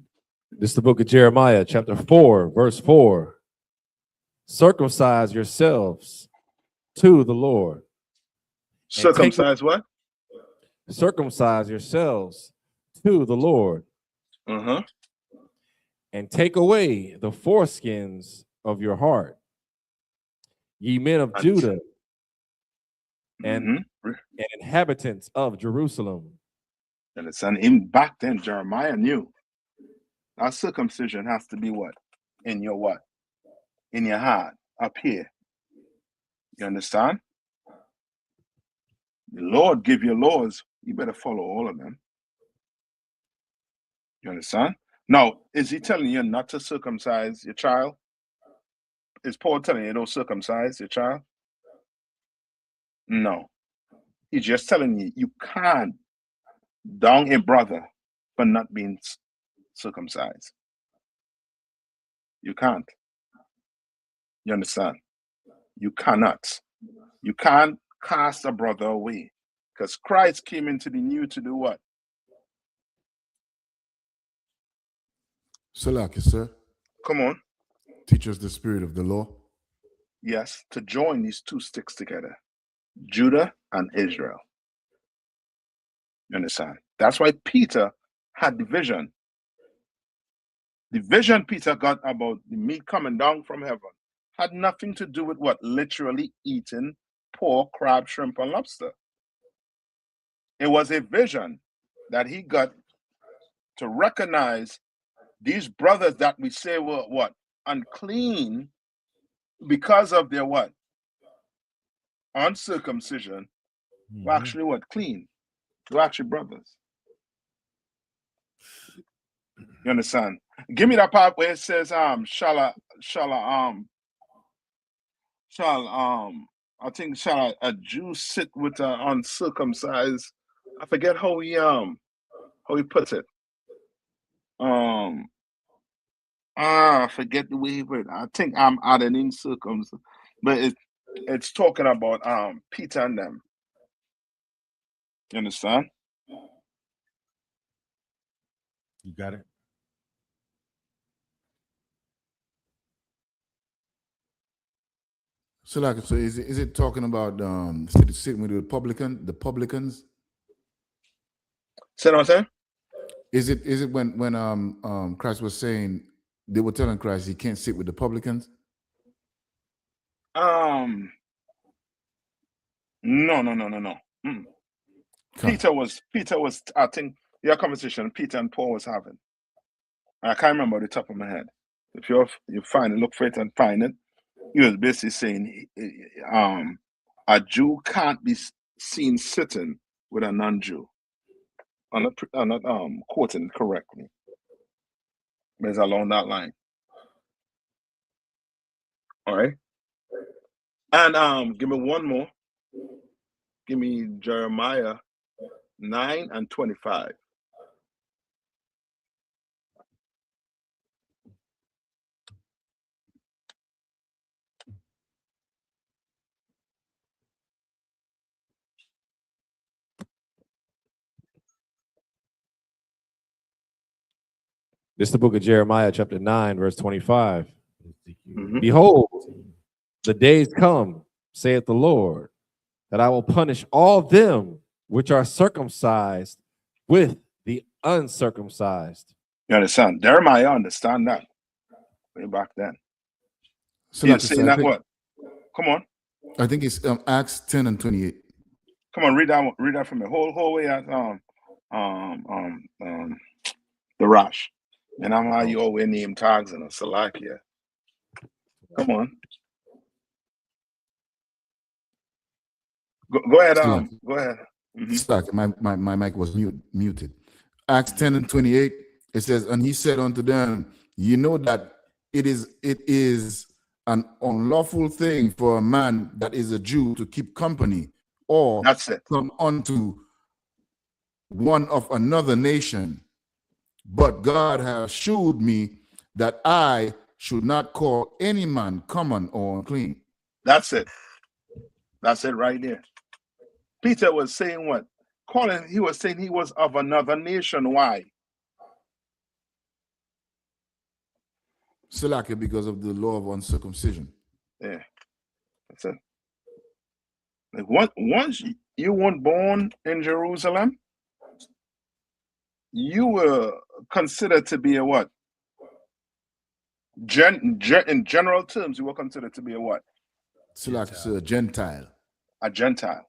This is the book of Jeremiah, chapter 4, verse 4. Circumcise yourselves to the Lord. Circumcise what? Circumcise yourselves to the Lord. Uh-huh. And take away the foreskins of your heart, ye men of Judah and inhabitants of Jerusalem. And it's in back then, Jeremiah knew our circumcision has to be what? In your what? In your heart, up here. You understand? The Lord give you laws, you better follow all of them. You understand? Now, is he telling you not to circumcise your child? Is Paul telling you don't circumcise your child? No. He's just telling you you can't down a brother for not being circumcised. You can't. You understand? You cannot. You can't cast a brother away. Because Christ came into the new to do what? Salaki, sir. Come on. Teach us the spirit of the law. Yes, to join these two sticks together. Judah and Israel. You understand? That's why Peter had the vision. The vision Peter got about the meat coming down from heaven had nothing to do with what? Literally eating pork, crab, shrimp, and lobster. It was a vision that he got to recognize these brothers that we say were what? Unclean because of their what? Uncircumcision. Were actually what? Clean. They're actually brothers. You understand? Give me that part where it says shall a Jew sit with an uncircumcised? I forget how he puts it. I forget the way he put it. I think I'm adding in circumcised, but it's talking about Peter and them. You understand? You got it. So is it talking about sitting with the publicans? Say what I'm saying? Is it when Christ was saying they were telling Christ he can't sit with the publicans? No. Mm. Peter was I think your conversation Peter and Paul was having. I can't remember the top of my head. If you find it, look for it and find it. He was basically saying a Jew can't be seen sitting with a non-Jew. I'm not quoting correctly. But it's along that line. All right. And give me one more. Give me Jeremiah 9 and 25. This is the book of Jeremiah, chapter 9, verse 25. Mhm. Behold, the days come, saith the Lord, that I will punish all them which are circumcised with the uncircumcised. You understand? Jeremiah understand that way back then. So He's saying that what? Come on. I think it's Acts 10 and 28. Come on, read that one. Read that from the whole way at the Rosh. And I'm how you always name tags in a Salakia. Come on. Go ahead, go ahead. Sorry, my mic was muted. Acts 10 and 28, it says, and he said unto them, you know that it is an unlawful thing for a man that is a Jew to keep company or That's it. come unto one of another nation. But God has shewed me that I should not call any man common or unclean. That's it. That's it right there. Peter was saying what? He was saying he was of another nation. Why? Salaki, because of the law of uncircumcision. Yeah, that's it. Like once you weren't born in Jerusalem, you were considered to be a what? In general terms, you were considered to be a what? Salaki, sir, Gentile. A Gentile.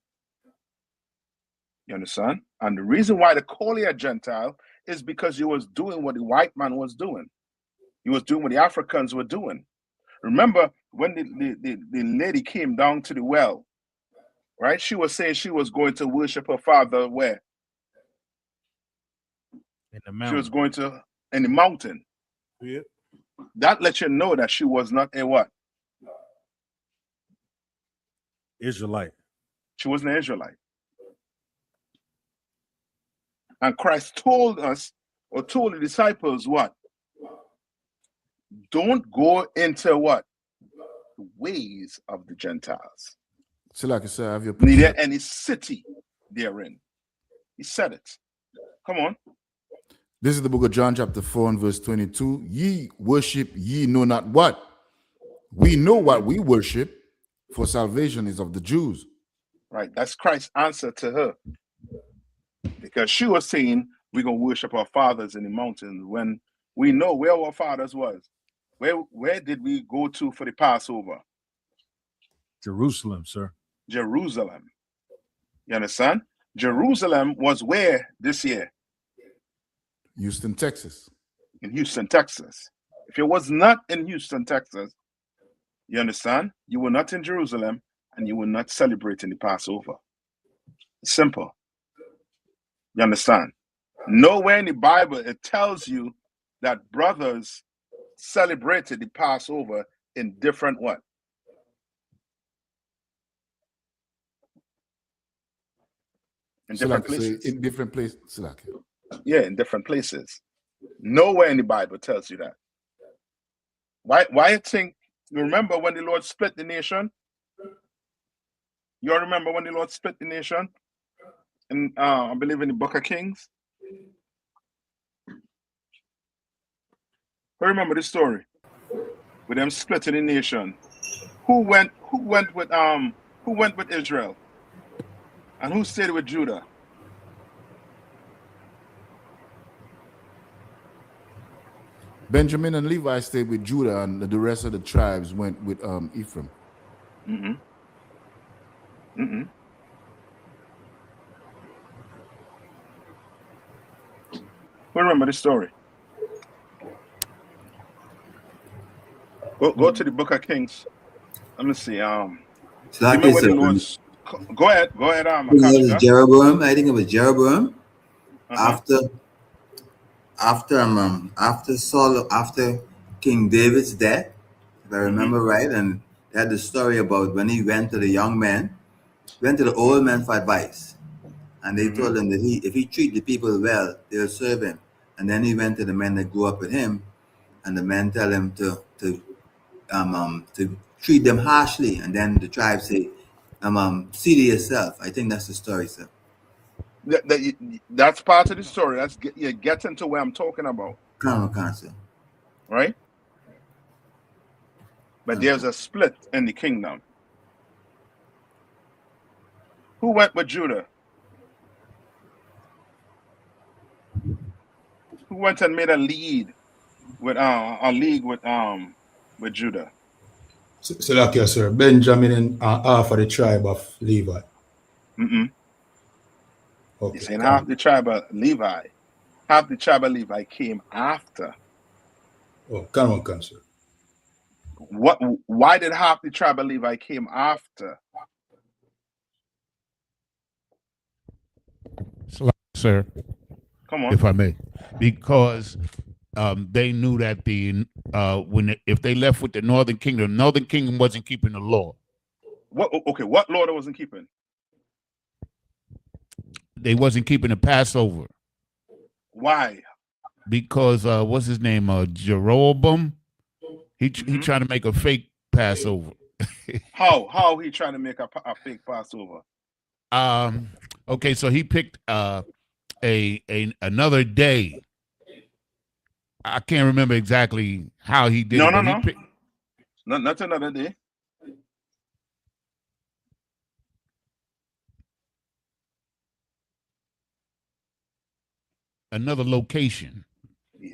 You understand? And the reason why they call you a Gentile is because you was doing what the white man was doing. You was doing what the Africans were doing. Remember when the lady came down to the well, right? She was saying she was going to worship her father where? In the She mountain. was going to in the mountain. Yeah. That lets you know that she was not a what? Israelite. She wasn't an Israelite. And Christ told us, or told the disciples what? Don't go into what? The ways of the Gentiles. Salaki, sir, I have your Neither any city therein. He said it. Come on. This is the book of John, chapter 4, and verse 22. Ye worship ye know not what. We know what we worship, for salvation is of the Jews. Right. That's Christ's answer to her. Because she was saying, we're going to worship our fathers in the mountains when we know where our fathers was. Where did we go to for the Passover? Jerusalem, sir. Jerusalem. You understand? Jerusalem was where this year? Houston, Texas. In Houston, Texas. If it was not in Houston, Texas, you understand? You were not in Jerusalem and you were not celebrating the Passover. Simple. You understand? Nowhere in the Bible it tells you that brothers celebrated the Passover in different what? In different places. In different places. Salaki. Yeah, in different places. Nowhere in the Bible tells you that. Why you think, you remember when the Lord split the nation? You all remember when the Lord split the nation? In I believe in the Book of Kings. Who remember the story? With them splitting the nation. Who went with Israel? And who stayed with Judah? Benjamin and Levi stayed with Judah, and the rest of the tribes went with Ephraim. Who remember the story? Go to the Book of Kings. Let me see. So that is Go ahead. Jeroboam. I think it was Jeroboam. After Saul, after King David's death, if I remember right, and they had the story about when he went to the young man, went to the old man for advice, and they told him that if he treat the people well, they'll serve him. And then he went to the men that grew up with him, and the men tell him to treat them harshly, and then the tribe say, see to yourself. I think that's the story, sir. That's part of the story. You're getting to where I'm talking about. Come on, sir. Right? But there's a split in the kingdom. Who went with Judah? Who went and made a league with Judah? Salakia, sir. Benjamin and half of the tribe of Levi. Okay, he's saying half the tribe of Levi. Half the tribe of Levi came after. Oh, come on, sir. Why did half the tribe of Levi came after? Sir, come on. If I may, because they knew that if they left with the Northern Kingdom wasn't keeping the law. What law they wasn't keeping? They wasn't keeping the Passover. Why? Because what's his name? Jeroboam. He trying to make a fake Passover. How he trying to make a fake Passover? Okay, so he picked another day I can't remember exactly how he did No, it, no, but he no. picked Not another day. another location.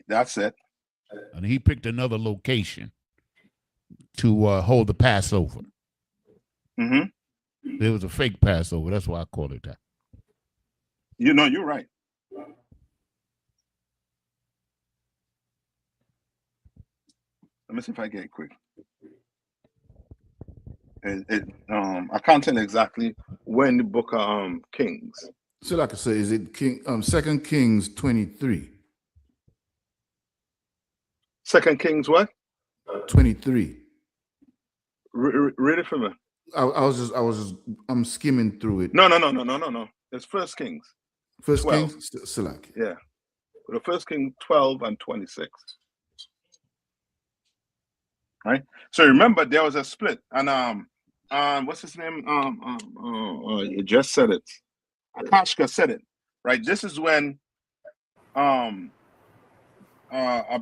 That's it. And he picked another location to hold the Passover. Mm-hmm. It was a fake Passover. That's why I call it that. You know, you're right. Let me see if I get it quick. I can't tell exactly when the book of Kings. So like I say, is it King 2 Kings 23? 2 Kings what? 23. Read it for me. I'm skimming through it. No. It's First Kings. First 12. Kings, Salaki. Yeah. The First King 12 and 26. Right. So remember there was a split, and what's his name? You just said it. Akashka said it. Right. This is when I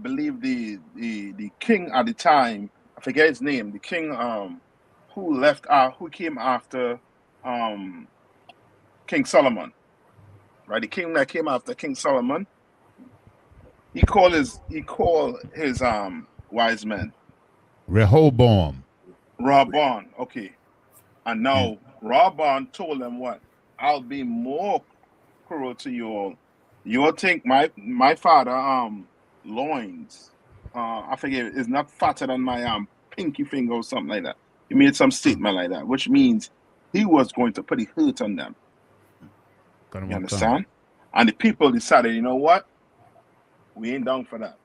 believe the king at the time, I forget his name, the king who came after King Solomon. Right, the king that came after King Solomon, he called his wise men. Rehoboam. Rabbon, okay. And now Rabbon told them what? I'll be more cruel to you all. You'll think my father loins, I forget, is not fatter than my pinky finger or something like that. He made some statement like that, which means he was going to put a hurt on them. You understand? And the people decided, you know what? We ain't down for that.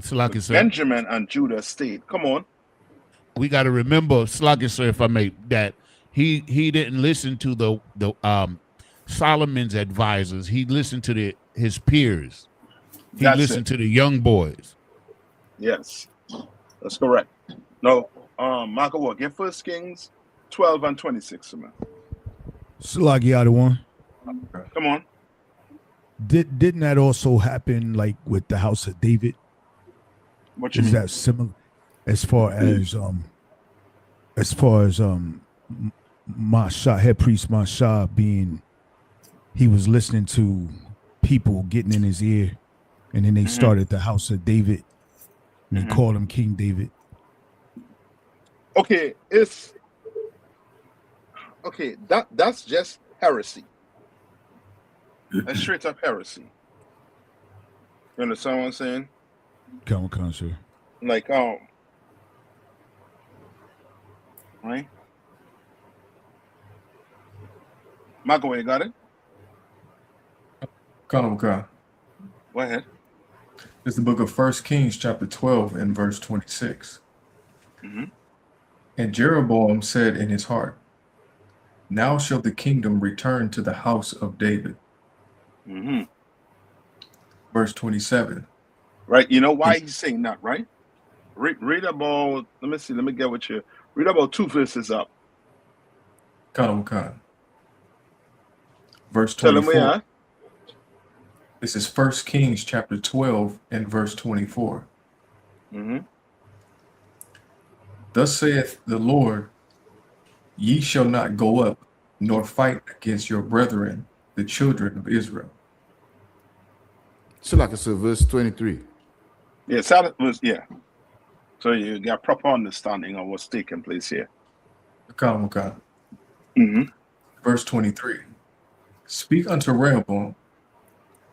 Sluggy, sir. Benjamin and Judah stayed. Come on. We got to remember, Sluggy, sir, if I may, that he didn't listen to the Solomon's advisors. He listened to his peers. He listened to the young boys. Yes, that's correct. No, Marco, what? Get 1 Kings 12 and 26, man. Sluggy out of one. Come on. Didn't that also happen like with the house of David? What you Is mean? that similar as far as Masha, head priest Masha he was listening to people getting in his ear, and then they started the house of David, and they called him King David. Okay, that's just heresy. That's straight up heresy. You understand what I'm saying? Come on, sir. Like, right? Marco, you got it? Okay. Go ahead. It's the book of 1 Kings, chapter 12, and verse 26. And Jeroboam said in his heart, now shall the kingdom return to the house of David. Verse 27. Right. You know why he's saying that, right? Read about, let me see, let me get with you. Read about 2 verses up. Verse 24. Tell him where you are. This is 1 Kings chapter 12 and verse 24. Thus saith the Lord, ye shall not go up, nor fight against your brethren, the children of Israel. So like I said, verse 23. Yeah, so you got proper understanding of what's taking place here. Verse 23. Speak unto Rehoboam,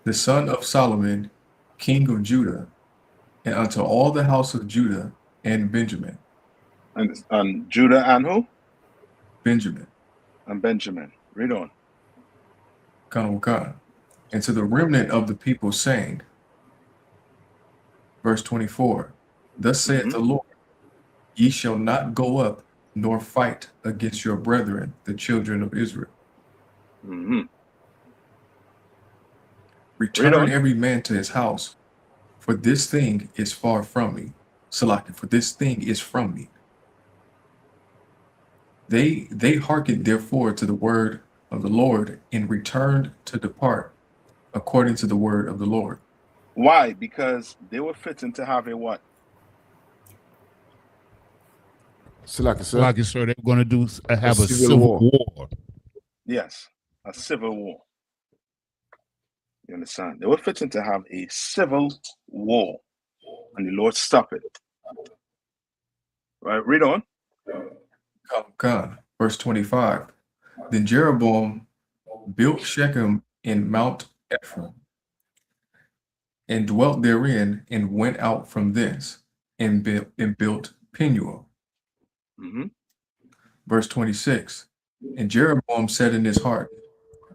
the son of Solomon, king of Judah, and unto all the house of Judah and Benjamin. And Judah and who? Benjamin. And Benjamin. Read on. And to the remnant of the people, saying, verse 24, thus saith the Lord, ye shall not go up nor fight against your brethren, the children of Israel. Return every man to his house, for this thing is far from me. Salaki, for this thing is from me. They hearkened therefore to the word of the Lord, and returned to depart according to the word of the Lord. Why? Because they were fitting to have a what? Salaki, sir. Like I said, they're going to do have a civil civil war. war. Yes, a civil war. You understand? They were fitting to have a civil war, and the Lord stopped it. Right, read on. God. Verse 25. Then Jeroboam built Shechem in Mount Ephraim, and dwelt therein, and went out from thence, and built Peniel. Verse 26. And Jeroboam said in his heart,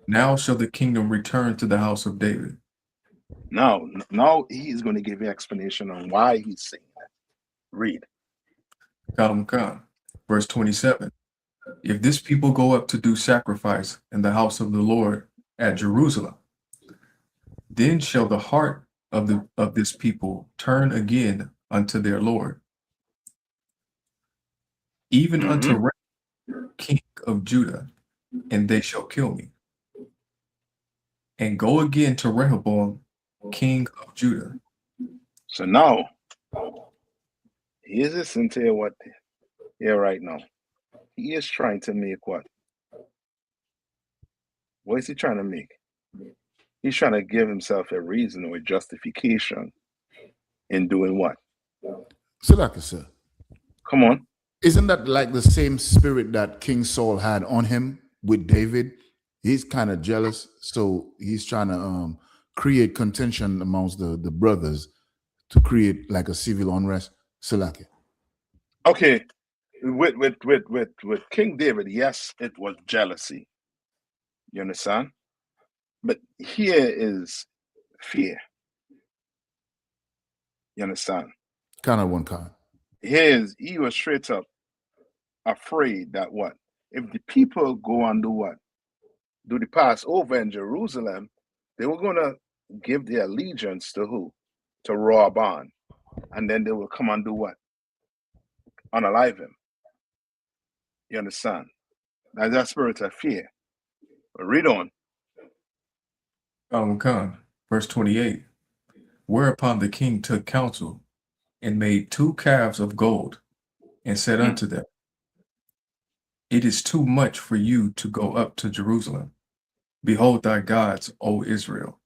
now shall the kingdom return to the house of David. Now he's going to give you an explanation on why he's saying that. Read. Verse 27. If this people go up to do sacrifice in the house of the Lord at Jerusalem, then shall the heart of this people turn again unto their Lord, even unto Rehoboam, king of Judah, and they shall kill me. And go again to Rehoboam, king of Judah. So now, here's this into what here right now. He is trying to make what? What is he trying to make? He's trying to give himself a reason or a justification in doing what? Salaki, sir. Come on. Isn't that like the same spirit that King Saul had on him with David? He's kind of jealous, so he's trying to create contention amongst the brothers to create like a civil unrest. Salaki. Okay, with King David, yes, it was jealousy. You understand? But here is fear. You understand? Kind of one kind. He was straight up afraid that what? If the people go and do what? Do the Passover in Jerusalem, they were going to give their allegiance to who? To Rehoboam. And then they will come and do what? Unalive him. You understand? That's that spirit of fear. But read on. Verse 28. Whereupon the king took counsel, and made 2 calves of gold, and said unto them, it is too much for you to go up to Jerusalem. Behold thy gods, O Israel,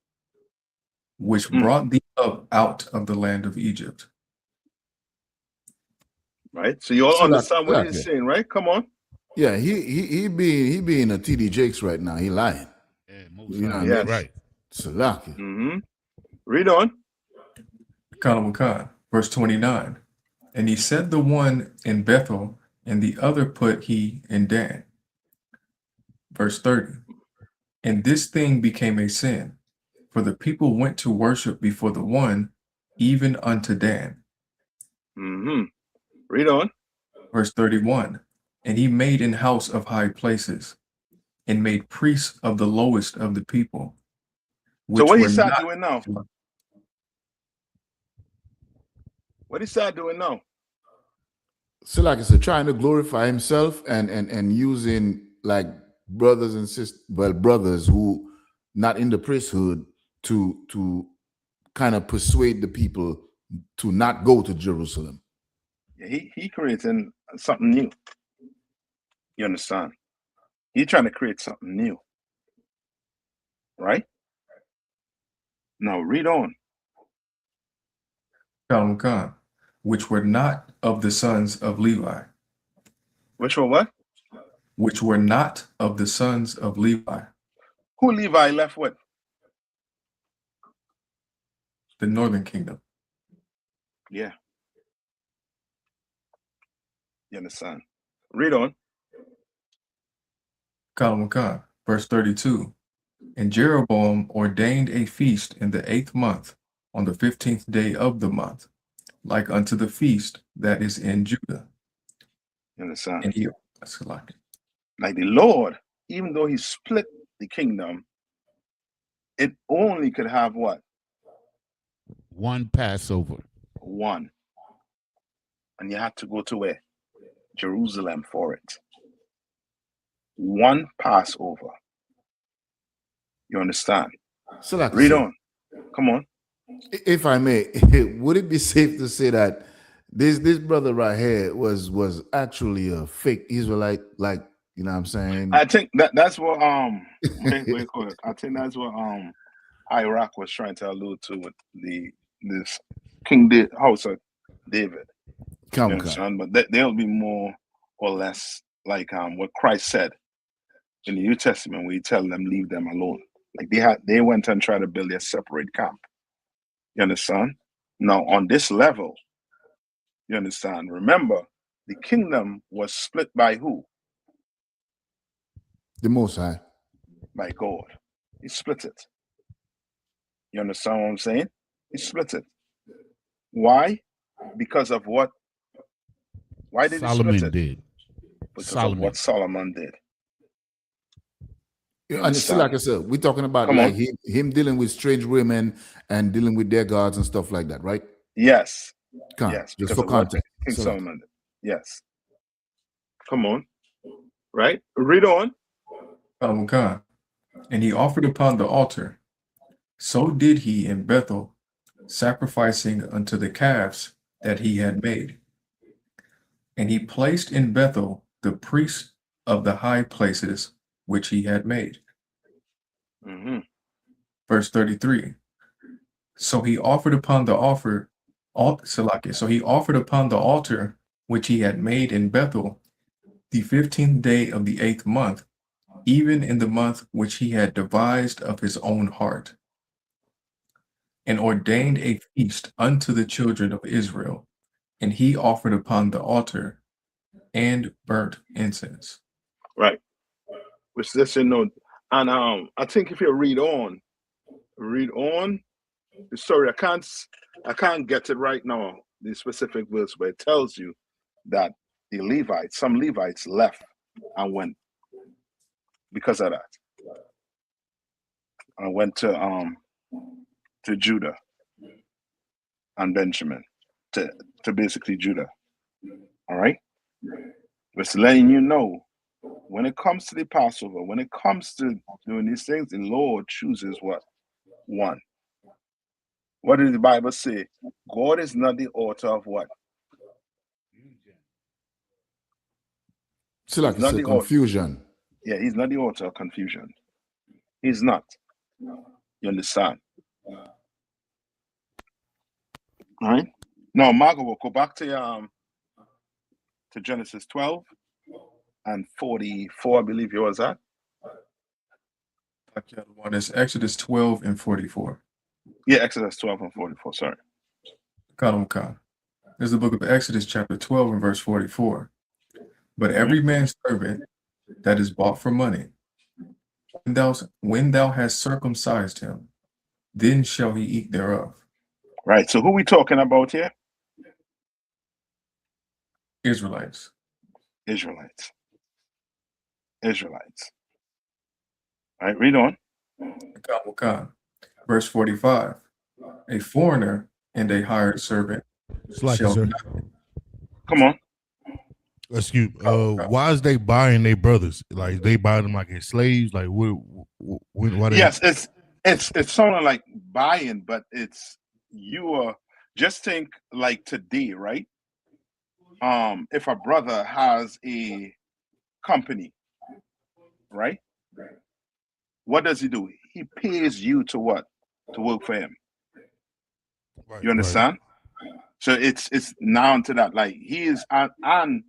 which brought thee up out of the land of Egypt. Right? So you all understand what he's saying, right? Come on. Yeah, he being a TD Jakes right now. He lying. Yeah, you know, yes. Right. Salaki. Read on. Verse 29. And he set the one in Bethel, and the other put he in Dan. Verse 30. And this thing became a sin, for the people went to worship before the one, even unto Dan. Read on. Verse 31. And he made an house of high places, and made priests of the lowest of the people. So what he started doing now? What he started doing now? So like I said, trying to glorify himself and using like brothers and sisters, brothers who not in the priesthood to kind of persuade the people to not go to Jerusalem. Yeah, he creating something new. You understand? He's trying to create something new. Right? Now read on. Which were not of the sons of Levi. Which were what? Which were not of the sons of Levi. Who Levi left with? The northern kingdom. Yeah. You understand? Read on. Verse 32. And Jeroboam ordained a feast in the 8th month, on the 15th day of the month, like unto the feast that is in Judah. You understand? And like the Lord, even though he split the kingdom, it only could have what? One Passover. One. And you had to go to where? Jerusalem for it. One Passover. You understand? So like read on. Come on. If I may, would it be safe to say that this brother right here was actually a fake Israelite? Like, you know what I'm saying? I think that's what wait, quick. I think that's what Iraq was trying to allude to with this House of David. You Come. understand? But they'll be more or less like what Christ said in the New Testament, where he tell them leave them alone. Like they went and tried to build a separate camp. You understand? Now on this level, you understand? Remember, the kingdom was split by who? The Most High. By God. He split it. You understand what I'm saying? He split it. Why? Because of what? Why did Solomon he split it? did. Because of what Solomon did. And it's still, like I said, we're talking about like him dealing with strange women and dealing with their gods and stuff like that, right? Yes. Yes. Just Because for of what context. King Solomon did. Yes. Come on. Right? Read on. God. And he offered upon the altar. So did he in Bethel, sacrificing unto the calves that he had made. And he placed in Bethel the priests of the high places which he had made. Verse 33. So he offered upon the So he offered upon the altar which he had made in Bethel the 15th day of the 8th month, even in the month which he had devised of his own heart, and ordained a feast unto the children of Israel. And he offered upon the altar and burnt incense. Right. Which this you know, and I think if you read on the story. I can't get it right now, the specific verse, but it tells you that some Levites left and went because of that. I went to Judah and Benjamin, to basically Judah. All right? Just letting you know, when it comes to the Passover, when it comes to doing these things, the Lord chooses what? One. What did the Bible say? God is not the author of what? So like it's confusion. Yeah, he's not the author of confusion. He's not. You understand? All right. Now, Margot, we'll go back to Genesis 12 and 44, I believe yours at. One is Exodus 12 and 44. Yeah, Exodus 12 and 44, sorry. There's the book of Exodus, chapter 12 and verse 44. But every man's servant that is bought for money, when thou hast circumcised him, then shall he eat thereof. Right. So who we talking about here? Israelites. All right, read on. Verse 45. A foreigner and a hired servant shall not. Come on. Excuse. Why is they buying their brothers? Like they buy them like as slaves? Like why yes, it's sort of like buying, but it's just think like today, right? If a brother has a company, right? What does he do? He pays you to what? To work for him. Right, you understand? Right. So it's now to that. Like he is on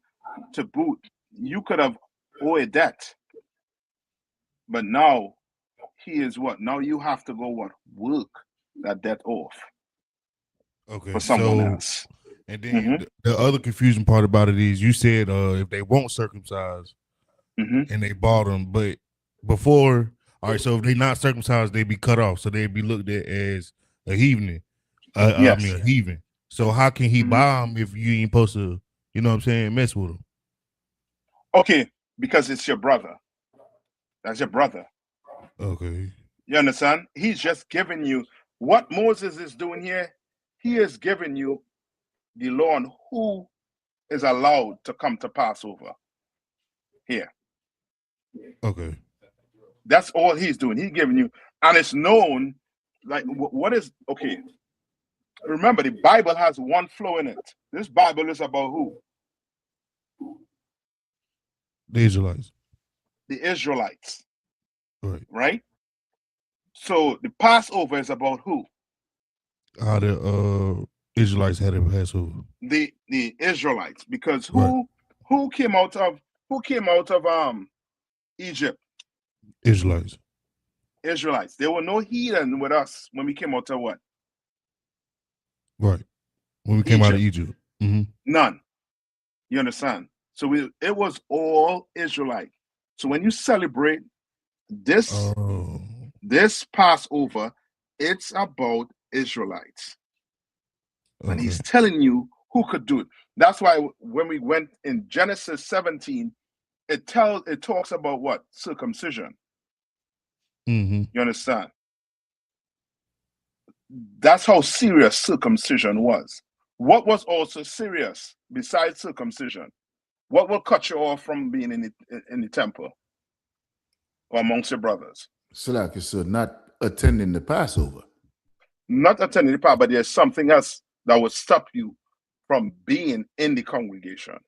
to boot. You could have owed a debt, but now he is what? Now you have to go what? Work that debt off. Okay. For someone else. And then the other confusing part about it is you said if they won't circumcise and they bought them, but before, all right, so if they not circumcised, they be cut off. So they'd be looked at as a heathen. Yes. I mean, a heathen. So how can he buy them if you ain't supposed to, you know what I'm saying, mess with them? Okay, because it's your brother. That's your brother. Okay. You understand? He's just giving you what Moses is doing here. He is giving you the law on who is allowed to come to Passover here. Okay. That's all he's doing. He's giving you, and it's known, like, what is, okay, remember, the Bible has one flow in it. This Bible is about who? The Israelites. The Israelites. Right. Right? So the Passover is about who? How the Israelites had a Passover. The Israelites, because Right. who came out of Egypt? Israelites. Israelites. There were no heathen with us when we came out of what? Right. When we came out of Egypt. Mm-hmm. None. You understand? So it was all Israelite. So when you celebrate this this Passover, it's about Israelites. And he's telling you who could do it. That's why when we went in Genesis 17, it talks about what? Circumcision. Mm-hmm. You understand? That's how serious circumcision was. What was also serious besides circumcision? What will cut you off from being in the temple or amongst your brothers? So not attending the Passover. Not attending the Passover, but there's something else that will stop you from being in the congregation.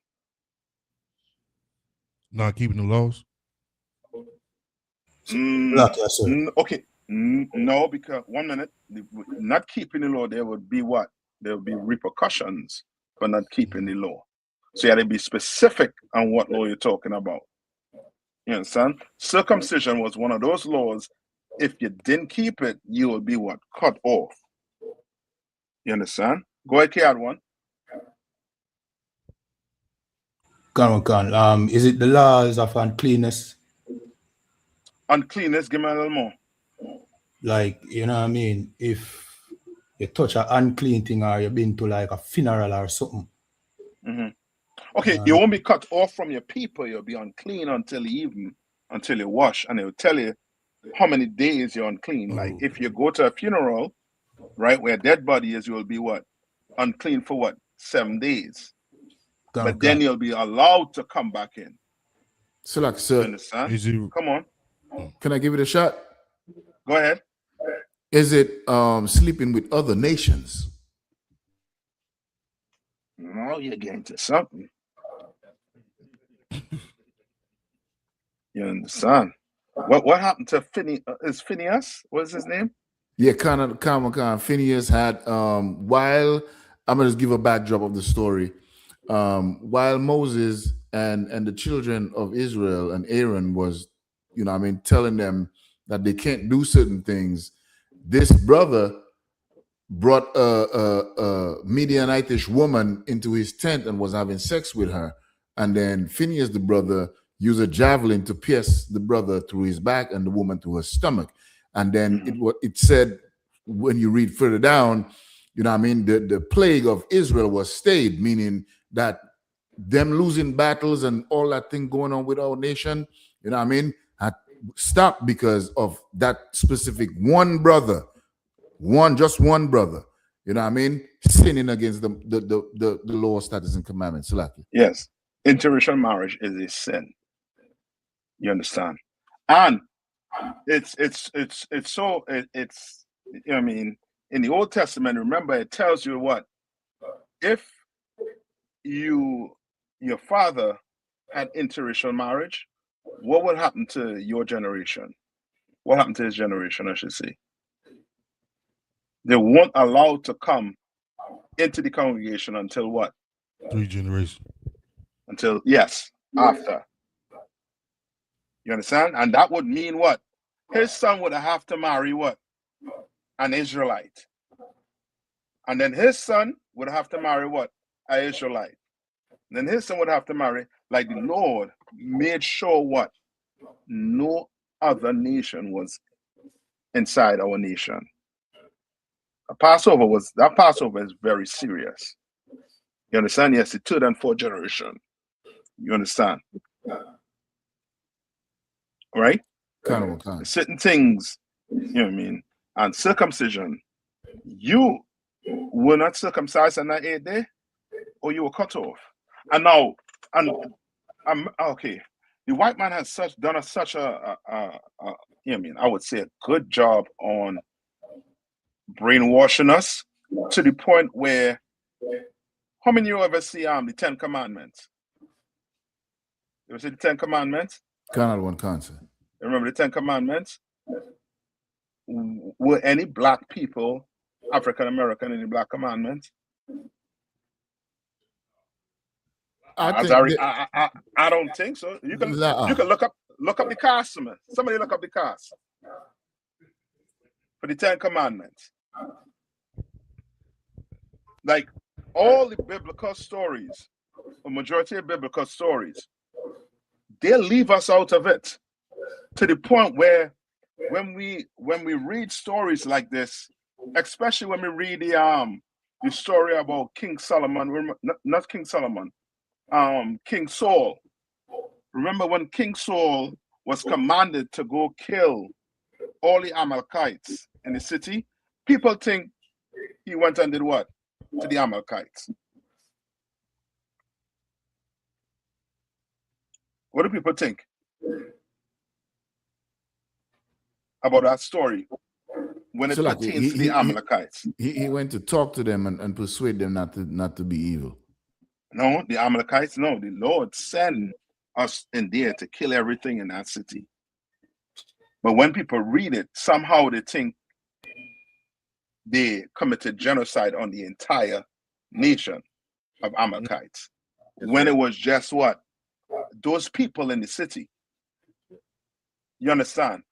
Not keeping the laws? Okay. No, because 1 minute, not keeping the law, there would be what? There would be repercussions for not keeping the law. So you had to be specific on what law you're talking about. You understand? Circumcision was one of those laws. If you didn't keep it, you would be what? Cut off. You understand? Go ahead, add one. Is it the laws of uncleanness? Uncleanness, give me a little more. Like, you know what I mean? If you touch an unclean thing or you've been to like a funeral or something. Mm-hmm. Okay, you won't be cut off from your people. You'll be unclean until the evening, until you wash, and they'll tell you how many days you're unclean. Like if you go to a funeral, right, where a dead body is, you'll be what? Unclean for what? 7 days. But then you'll be allowed to come back in. So like, sir, understand? Come on. Can I give it a shot? Go ahead. Is it sleeping with other nations? No, you're getting to something. You understand? What happened to Phineas? What's his name? Yeah, kind of. Phineas had while I'm gonna just give a backdrop of the story. While Moses and the children of Israel and Aaron was, telling them that they can't do certain things, this brother brought a Midianitish woman into his tent and was having sex with her. And then Phineas, the brother, used a javelin to pierce the brother through his back and the woman through her stomach. And then it said, when you read further down, the plague of Israel was stayed, meaning that them losing battles and all that thing going on with our nation, had stopped because of that specific one brother, just one brother, sinning against the law, statutes, and commandments. Yes, interracial marriage is a sin. You understand? And it's in the Old Testament, remember, it tells you what? If your father had interracial marriage, what would happen to your generation? What happened to his generation, I should say? They weren't allowed to come into the congregation until what? 3 generations. Until, yes, after. You understand? And that would mean what? His son would have to marry what? An Israelite. And then his son would have to marry what? An Israelite. Then his son would have to marry, like the Lord made sure what? No other nation was inside our nation. That Passover is very serious. You understand? Yes, the 3rd and 4th generation. You understand? Right? Certain things, you know what I mean? And circumcision, you were not circumcised on that 8th day, or you were cut off. And now, okay, the white man has done such a I would say a good job on brainwashing us to the point where, how many of you ever see the 10 Commandments? You ever see the 10 Commandments? Canal one concept. Remember the 10 Commandments? Were any black people, African American, in the Black Commandments? I don't think so. You can look up the cast, man. Somebody look up the cast for the 10 Commandments. Like all the biblical stories, a majority of biblical stories, they leave us out of it, to the point where when we read stories like this, especially when we read the story about King Solomon, not King Solomon, King Saul. Remember when King Saul was commanded to go kill all the Amalekites in the city? People think he went and did what to the Amalekites? What do people think about that story when it pertains to the Amalekites? He went to talk to them and persuade them not to be evil. No, the Amalekites, no. The Lord sent us in there to kill everything in that city. But when people read it, somehow they think they committed genocide on the entire nation of Amalekites. When it was just what? Those people in the city. You understand?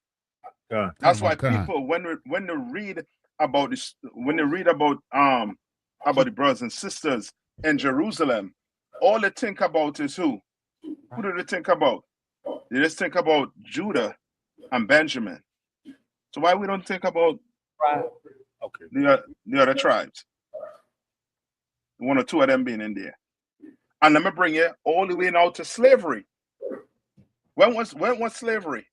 That's why people, when they read about this, when they read about the brothers and sisters in Jerusalem, all they think about is who? Who do they think about? They just think about Judah and Benjamin. So why we don't think about the other tribes? One or two of them being in there. And let me bring you all the way now to slavery. When was slavery?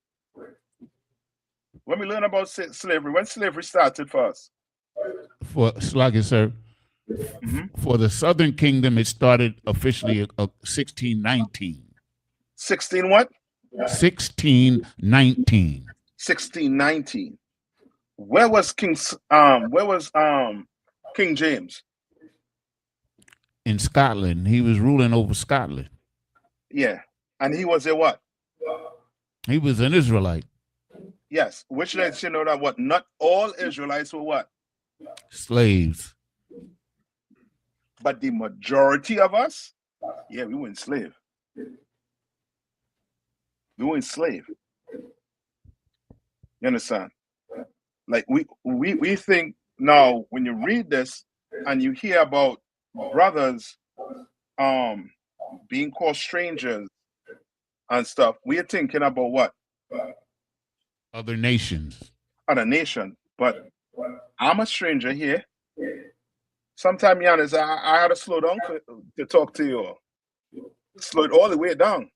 When we learn about slavery, when slavery started for us? For Sluggy, sir. For the Southern Kingdom, it started officially 1619. 16 what? 1619. 1619. Where was King James? In Scotland. He was ruling over Scotland. Yeah. And he was a what? He was an Israelite. Yes. Which lets you know that what? Not all Israelites were what? Slaves. But the majority of us, yeah, we were enslaved. We were enslaved. You understand? Like we think now when you read this and you hear about brothers being called strangers and stuff, we're thinking about what? Other nations. Other nation. But I'm a stranger here. Sometimes, Giannis, I had to slow down to talk to you. Slow it all the way down.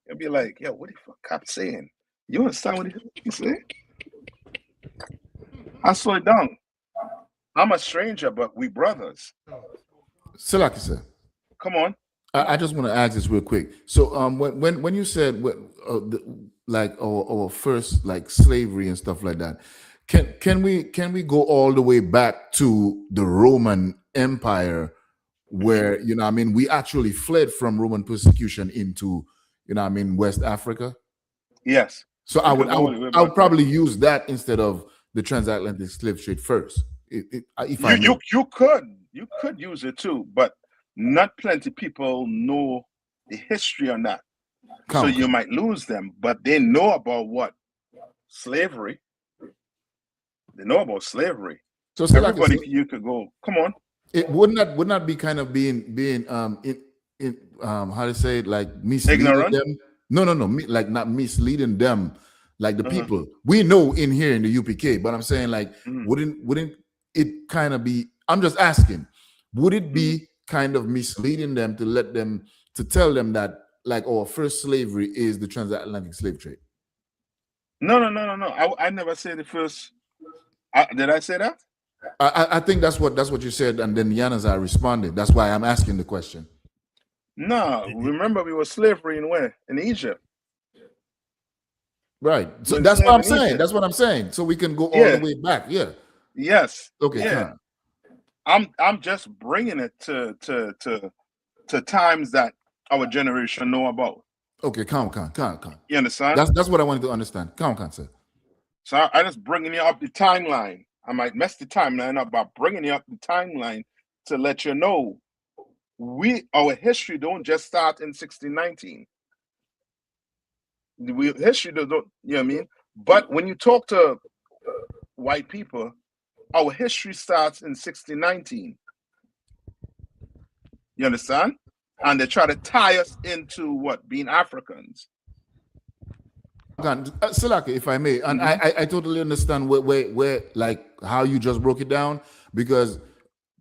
And be like, yo, what the fuck Cap saying? You understand what he said? I slow it down. I'm a stranger, but we brothers. Silaki, sir. Come on. I just want to ask this real quick. So when you said our first like slavery and stuff like that, can we go all the way back to the Roman Empire where we actually fled from Roman persecution into West Africa? Yes. So I would probably use that instead of the transatlantic slave trade first. You could use it too, but not plenty people know the history on that. So you might lose them, but they know about what? Slavery. They know about slavery. So everybody, you could go. Come on. It would not be kind of being how to say it, like misleading ignorant? them. No, like not misleading them, like the people we know in here in the UPK. But I'm saying like, wouldn't it kind of be? I'm just asking, would it be kind of misleading them to tell them that like our first slavery is the transatlantic slave trade? No. I never said the first. Did I say that? I think that's what you said, and then Yanazar responded. That's why I'm asking the question. No, remember we were slavery in where? In Egypt. Right. So that's what I'm saying. That's what I'm saying. So we can go all the way back. Yeah. Yes. Okay. Yeah. I'm just bringing it to times that our generation know about. Okay, come. You understand? That's what I wanted to understand. Come, sir. So I just bringing you up the timeline. I might mess the timeline up by bringing you up the timeline to let you know our history don't just start in 1619. History don't, you know what I mean? But when you talk to white people, our history starts in 1619. You understand? And they try to tie us into what? Being Africans. Salaki, if I may, and I totally understand where like how you just broke it down, because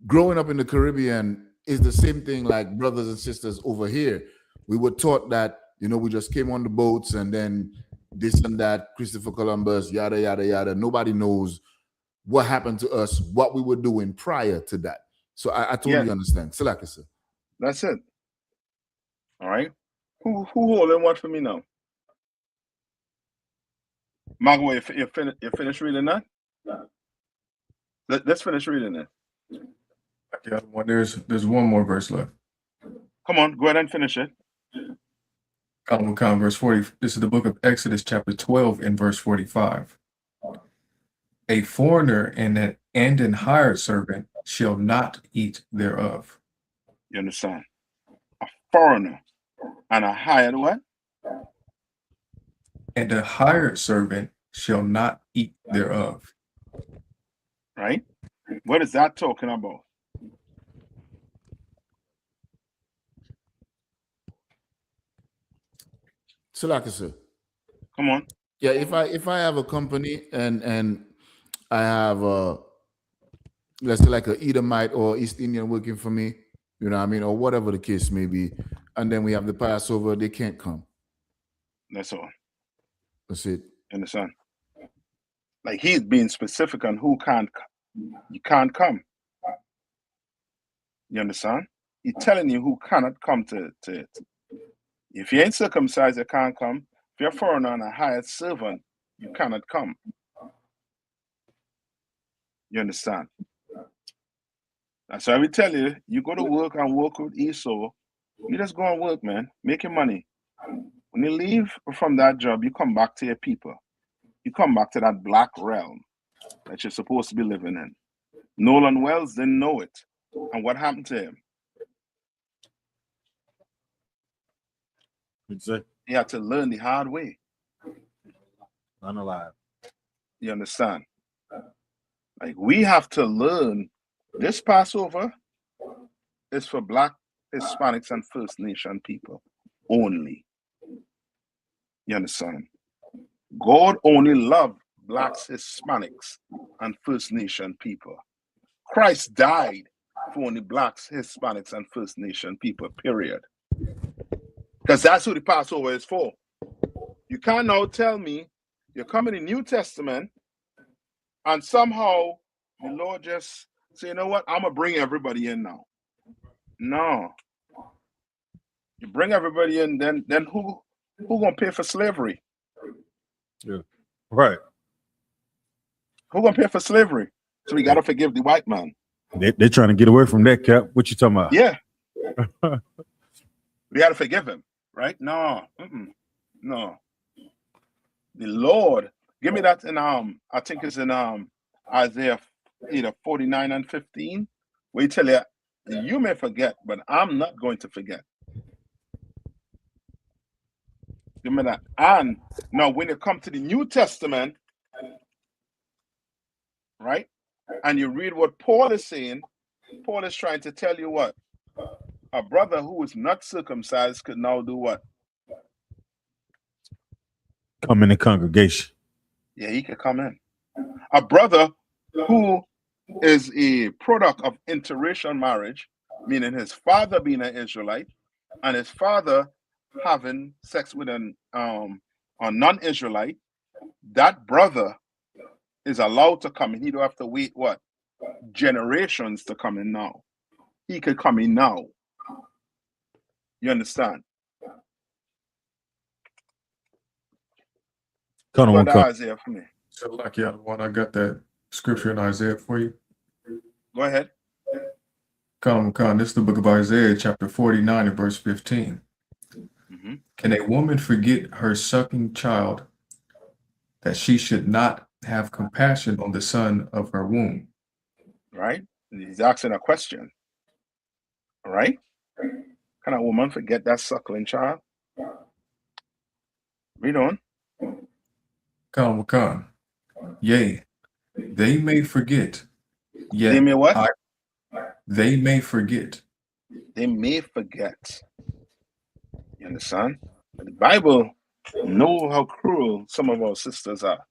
growing up in the Caribbean is the same thing like brothers and sisters over here. We were taught that, we just came on the boats and then this and that, Christopher Columbus, yada, yada, yada. Nobody knows what happened to us, what we were doing prior to that. So I totally understand. Salaki, sir. That's it. All right. Who holding what for me now? Margo, you finished reading that? Let's finish reading it. Yeah, there's one more verse left. Come on, go ahead and finish it. Verse 40. This is the book of Exodus, chapter 12, and verse 45. A foreigner and an hired servant shall not eat thereof. You understand? A foreigner and a hired what? And a hired servant shall not eat thereof. Right? What is that talking about? Salaki, sir. Come on. Yeah, if I have a company and I have let's say like an Edomite or East Indian working for me, you know what I mean, or whatever the case may be, and then we have the Passover, they can't come. That's all. That's it. Understand? Like he's being specific on who can't. You can't come. You understand? He's telling you who cannot come to it. If you ain't circumcised, you can't come. If you're a foreigner and a hired servant, you cannot come. You understand? That's why we tell you, you go to work and work with Esau, you just go and work, man. Make your money. When you leave from that job, you come back to your people. You come back to that black realm that you're supposed to be living in. Nolan Wells didn't know it. And what happened to him? Exactly. He had to learn the hard way. Unalive. You understand? Like we have to learn this Passover is for Black, Hispanics, and First Nation people only. You understand? God only loved Blacks, Hispanics, and First Nation people. Christ died for only Blacks, Hispanics, and First Nation people, period. Because that's who the Passover is for. You can't now tell me you're coming in the New Testament and somehow the Lord just say, you know what, I'm going to bring everybody in now. No. You bring everybody in, then who going to pay for slavery? Yeah. Right. Who going to pay for slavery? So we got to forgive the white man. They're trying to get away from that, Cap. What you talking about? Yeah. We got to forgive him, right? No. No. The Lord, give me that in I think it's in Isaiah either 49 and 15, where he tell you, you may forget, but I'm not going to forget. Give me that. And now when you come to the New Testament, right? And you read what Paul is saying, Paul is trying to tell you what? A brother who is not circumcised could now do what? Come in the congregation. Yeah, he could come in. A brother who is a product of interracial marriage, meaning his father being an Israelite and his father having sex with a non-Israelite, that brother is allowed to come in. He don't have to wait, what? Generations to come in now. He could come in now. You understand? Come on, come. Isaiah for me. So, like, yeah, one, I got that scripture in Isaiah for you. Go ahead. Come. This is the book of Isaiah, chapter 49 and verse 15. Can a woman forget her sucking child, that she should not have compassion on the son of her womb? Right? He's asking a question. Right? Can a woman forget that suckling child? Read on. Come. Yea, they may forget, yet They may what? they may forget. They may forget. You understand? But the Bible know how cruel some of our sisters are.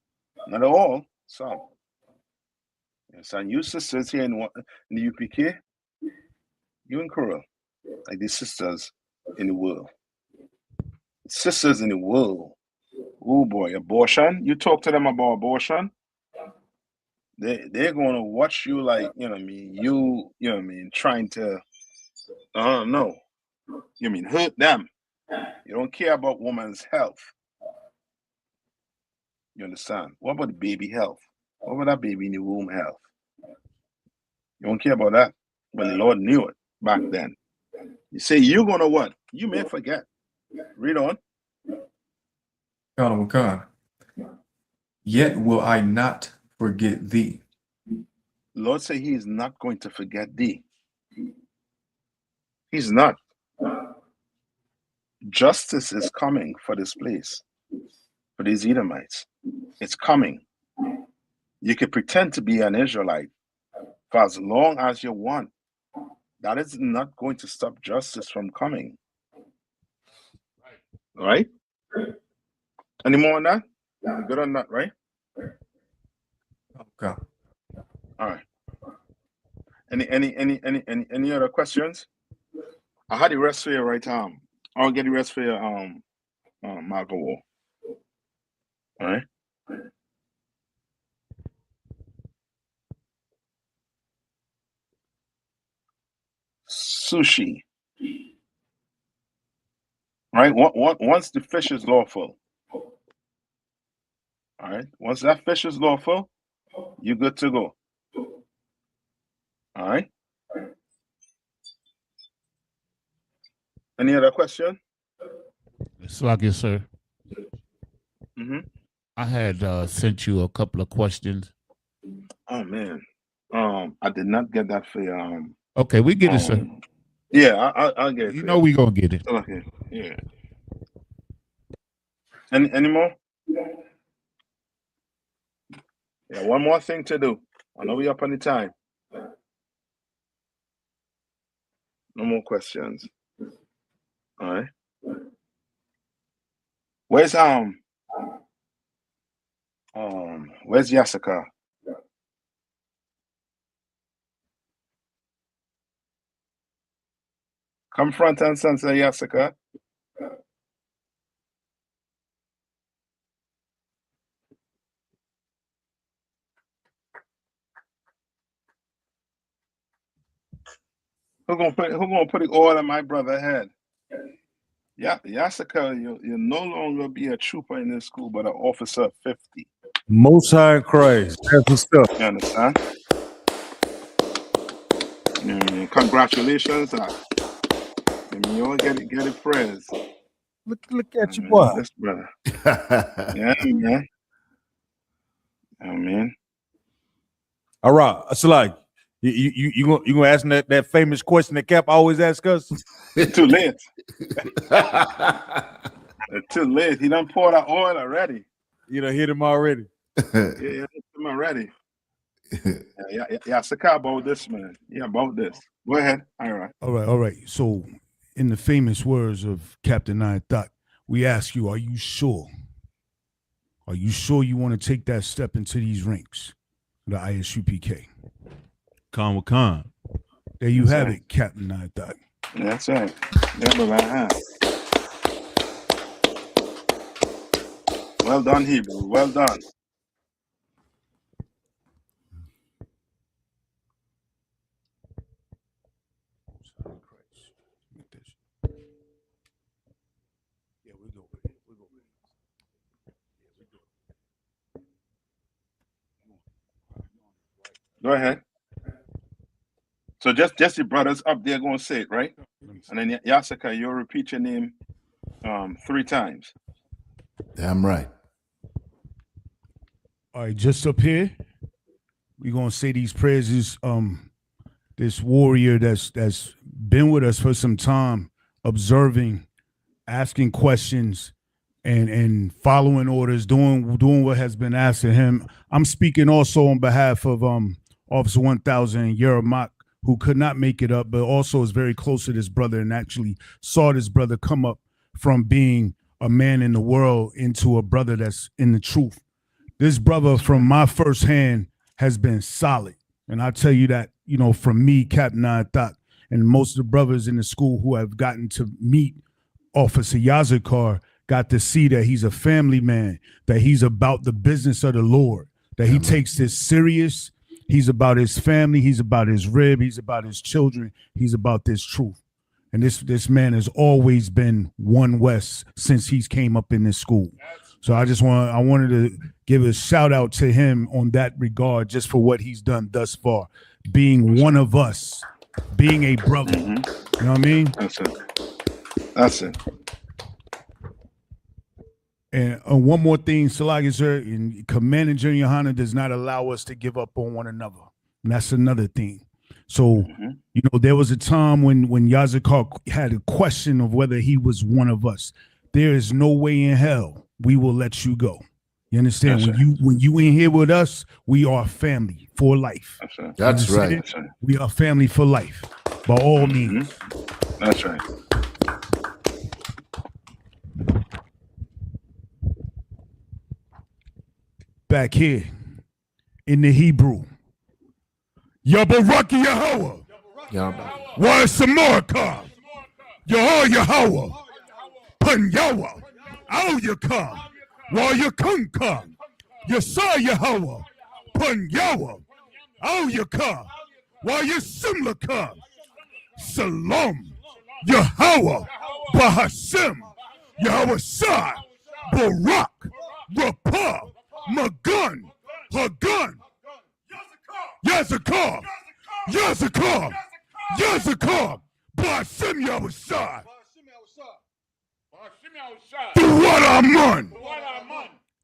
Not all, some. You understand? You sisters here in the UPK, you and cruel, like these sisters in the world. Sisters in the world. Oh boy, abortion. You talk to them about abortion, they're gonna watch you like, you know what I mean, you know what I mean, trying to no. You mean hurt them. You don't care about woman's health. You understand? What about the baby health? What about that baby in the womb health? You don't care about that. But the Lord knew it back then. You say you're gonna what? You may forget. Read on. Come. Yet will I not forget thee. Lord say he is not going to forget thee. He's not. Justice is coming for this place, for these Edomites. It's coming. You can pretend to be an Israelite for as long as you want. That is not going to stop justice from coming. Right? Any more on that? You good on that, right? Okay. All right. Any other questions? I had the rest for you, right? I'll get the rest for you, Marco. All right. Sushi. Right? Once the fish is lawful. All right. Once that fish is lawful, you're good to go. All right. Any other question? Sluggy, sir. Mm-hmm. I had sent you a couple of questions. Oh man. I did not get that for you. Okay, we get it, sir. Yeah, I'll get it. You know we gonna get it. Okay. Yeah. Any more? Yeah, one more thing to do. I know we up on the time. No more questions. All right. Where's Jessica? Come front and center, Jessica. Who gonna put the oil on my brother's head? Yeah, Jessica, you'll no longer be a trooper in this school, but an officer of 50. Most High in Christ. That's what's up. You understand? Congratulations. You all get it praise. Look at you, boy. This brother. Yeah, man. I mean. All right. So like you gonna ask him that famous question that Cap always asks us? Too late. Too late. He done poured out oil already. You done hit him already. Yeah, hit him already. Yeah, Saka about this, man. Yeah, about this. Go ahead. All right. So, in the famous words of Captain Nayathaq, we ask you, are you sure? Are you sure you want to take that step into these ranks, the ISUPK? Khan. There you have it, Captain Nayathaq. That's right. Well done, Hebrew. Well done. Go ahead. So just the brothers up there going to say it, right? And then Yasaka, you'll repeat your name 3 times. Damn right. All right, just up here, we're gonna say these prayers. This warrior that's been with us for some time, observing, asking questions, and following orders, doing what has been asked of him. I'm speaking also on behalf of Officer 1000 Yermak, who could not make it up, but also is very close to this brother and actually saw this brother come up from being a man in the world into a brother that's in the truth. This brother, from my first hand, has been solid. And I tell you that, from me, Captain Nayathaq, and most of the brothers in the school who have gotten to meet Officer Yazakar, got to see that he's a family man, that he's about the business of the Lord, that he takes this serious. He's about his family. He's about his rib. He's about his children. He's about this truth. And this man has always been One West since he's came up in this school. So I wanted to give a shout out to him on that regard, just for what he's done thus far, being one of us, being a brother. You know what I mean? That's it. And one more thing, Salagi, sir, and Commander General Yohana does not allow us to give up on one another. And that's another thing. So, there was a time when Yazakar had a question of whether he was one of us. There is no way in hell we will let you go. You understand? When you in here with us, we are family for life. That's right. We are family for life, by all means. That's right. Back here in the Hebrew, Yabaraki Yahweh, Wa Samarka, Yahweh, Panyawa, Al Yakam, Wa Yakunka, Yasa Yahweh, Panyawa, Al Yakam, Wa Yasimlaka, Salam, Yahweh, Bahashim, Yahweh Shai, Barak, Rapah, Magun, Hagun, Yazakar, Bahashim Yahweh Shai. Do what I'm on.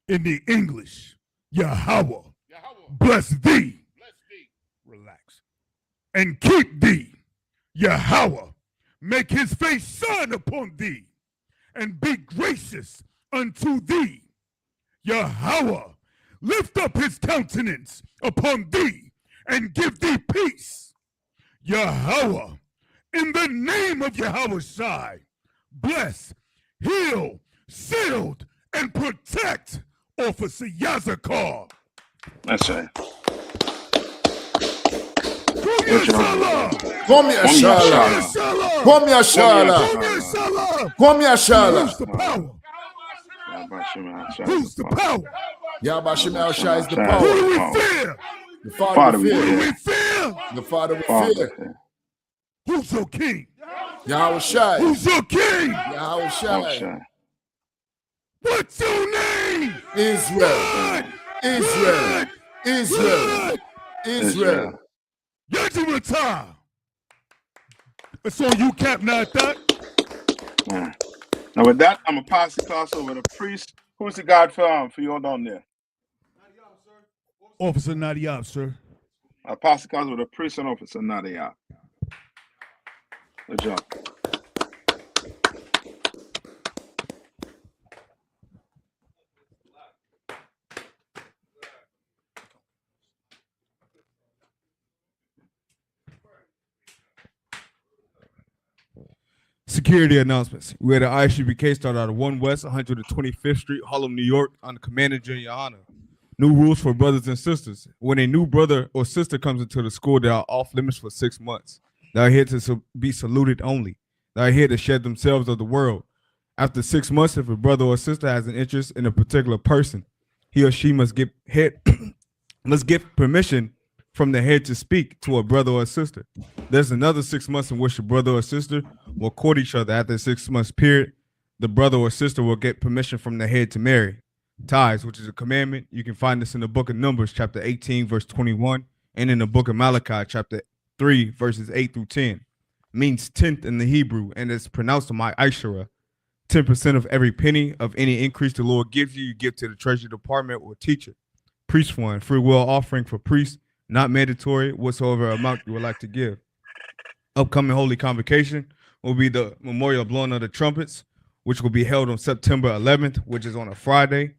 In the English, Yahweh, bless thee. Relax. And keep thee. Yahweh, make his face shine upon thee and be gracious unto thee. Yahweh, lift up his countenance upon thee and give thee peace. Yahweh, in the name of Yahweh Shai, bless, heal, shield, and protect Officer Yazakar. That's right. Come here, Shala. Come here, Shala. Come here, Shala. Who's the power? Who's the power? Yabashim El Shai is the power. Who do we fear? The Father we Who do fear. we fear? The Father we fear. Who's your king? Yahweh Shai. Who's your king? Yahweh Shai. What's your name? Israel. Israel. Israel. Israel. Yajimata. It's on you, Captain Nayathaq. Now with that, I'm gonna pass the class over to priest. Who's the guard for you all down there? Officer Nayathaq, sir. I'll pass the class over to priest and officer Nayathaq. Good job. Security announcements. We had an ISUBK start out of 1 West, 125th Street, Harlem, New York, under Commander General Yohana. New rules for brothers and sisters. When a new brother or sister comes into the school, they are off limits for 6 months. They are here to be saluted only. They are here to shed themselves of the world. After 6 months, if a brother or sister has an interest in a particular person, he or she must get permission from the head to speak to a brother or sister. There's another 6 months in which the brother or sister will court each other. After a 6 months period, the brother or sister will get permission from the head to marry. Ties, which is a commandment. You can find this in the book of Numbers, chapter 18, verse 21, and in the book of Malachi, chapter 3, verses 8 through 10, means tenth in the Hebrew, and it's pronounced my Ishara. 10% of every penny of any increase the Lord gives you, you give to the treasury department or teacher. Priest fund, free will offering for priests, not mandatory, whatsoever amount you would like to give. Upcoming Holy Convocation will be the memorial blowing of the trumpets, which will be held on September 11th, which is on a Friday.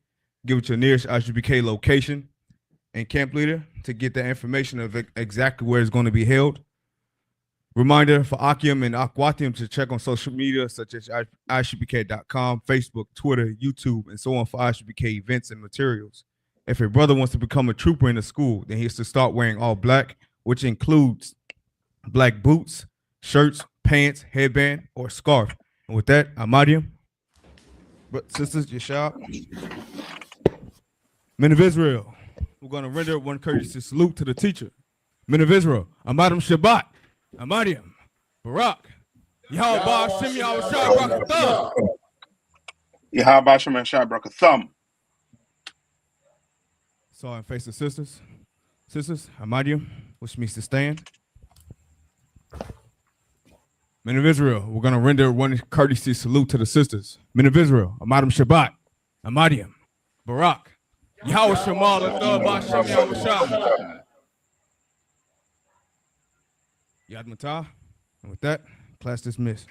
Give it your nearest ISUBK location and camp leader to get the information of exactly where it's going to be held. Reminder for Akim and Akwatium to check on social media such as ISUBK.com, Facebook, Twitter, YouTube, and so on for ISUBK events and materials. If a brother wants to become a trooper in the school, then he has to start wearing all black, which includes black boots, shirts, pants, headband, or scarf. And with that, Ahmadiyam, sisters, Yashab, men of Israel, we're going to render one courteous salute to the teacher. Men of Israel, Ahmadiyam Shabbat, Ahmadiyam, Barak, Yahweh Hashem Yahweh Shai Brakathum. Yahweh Hashem Shai Brakathum. Saw and face the sisters. Sisters, Ahmadiyam, which means to stand. Men of Israel, we're going to render one courtesy salute to the sisters. Men of Israel, Ahmadiyam Shabbat, Ahmadiyam, Barak, Yahweh Shemal, Hashem Yahweh Shai. Yad Matah. And with that, class dismissed.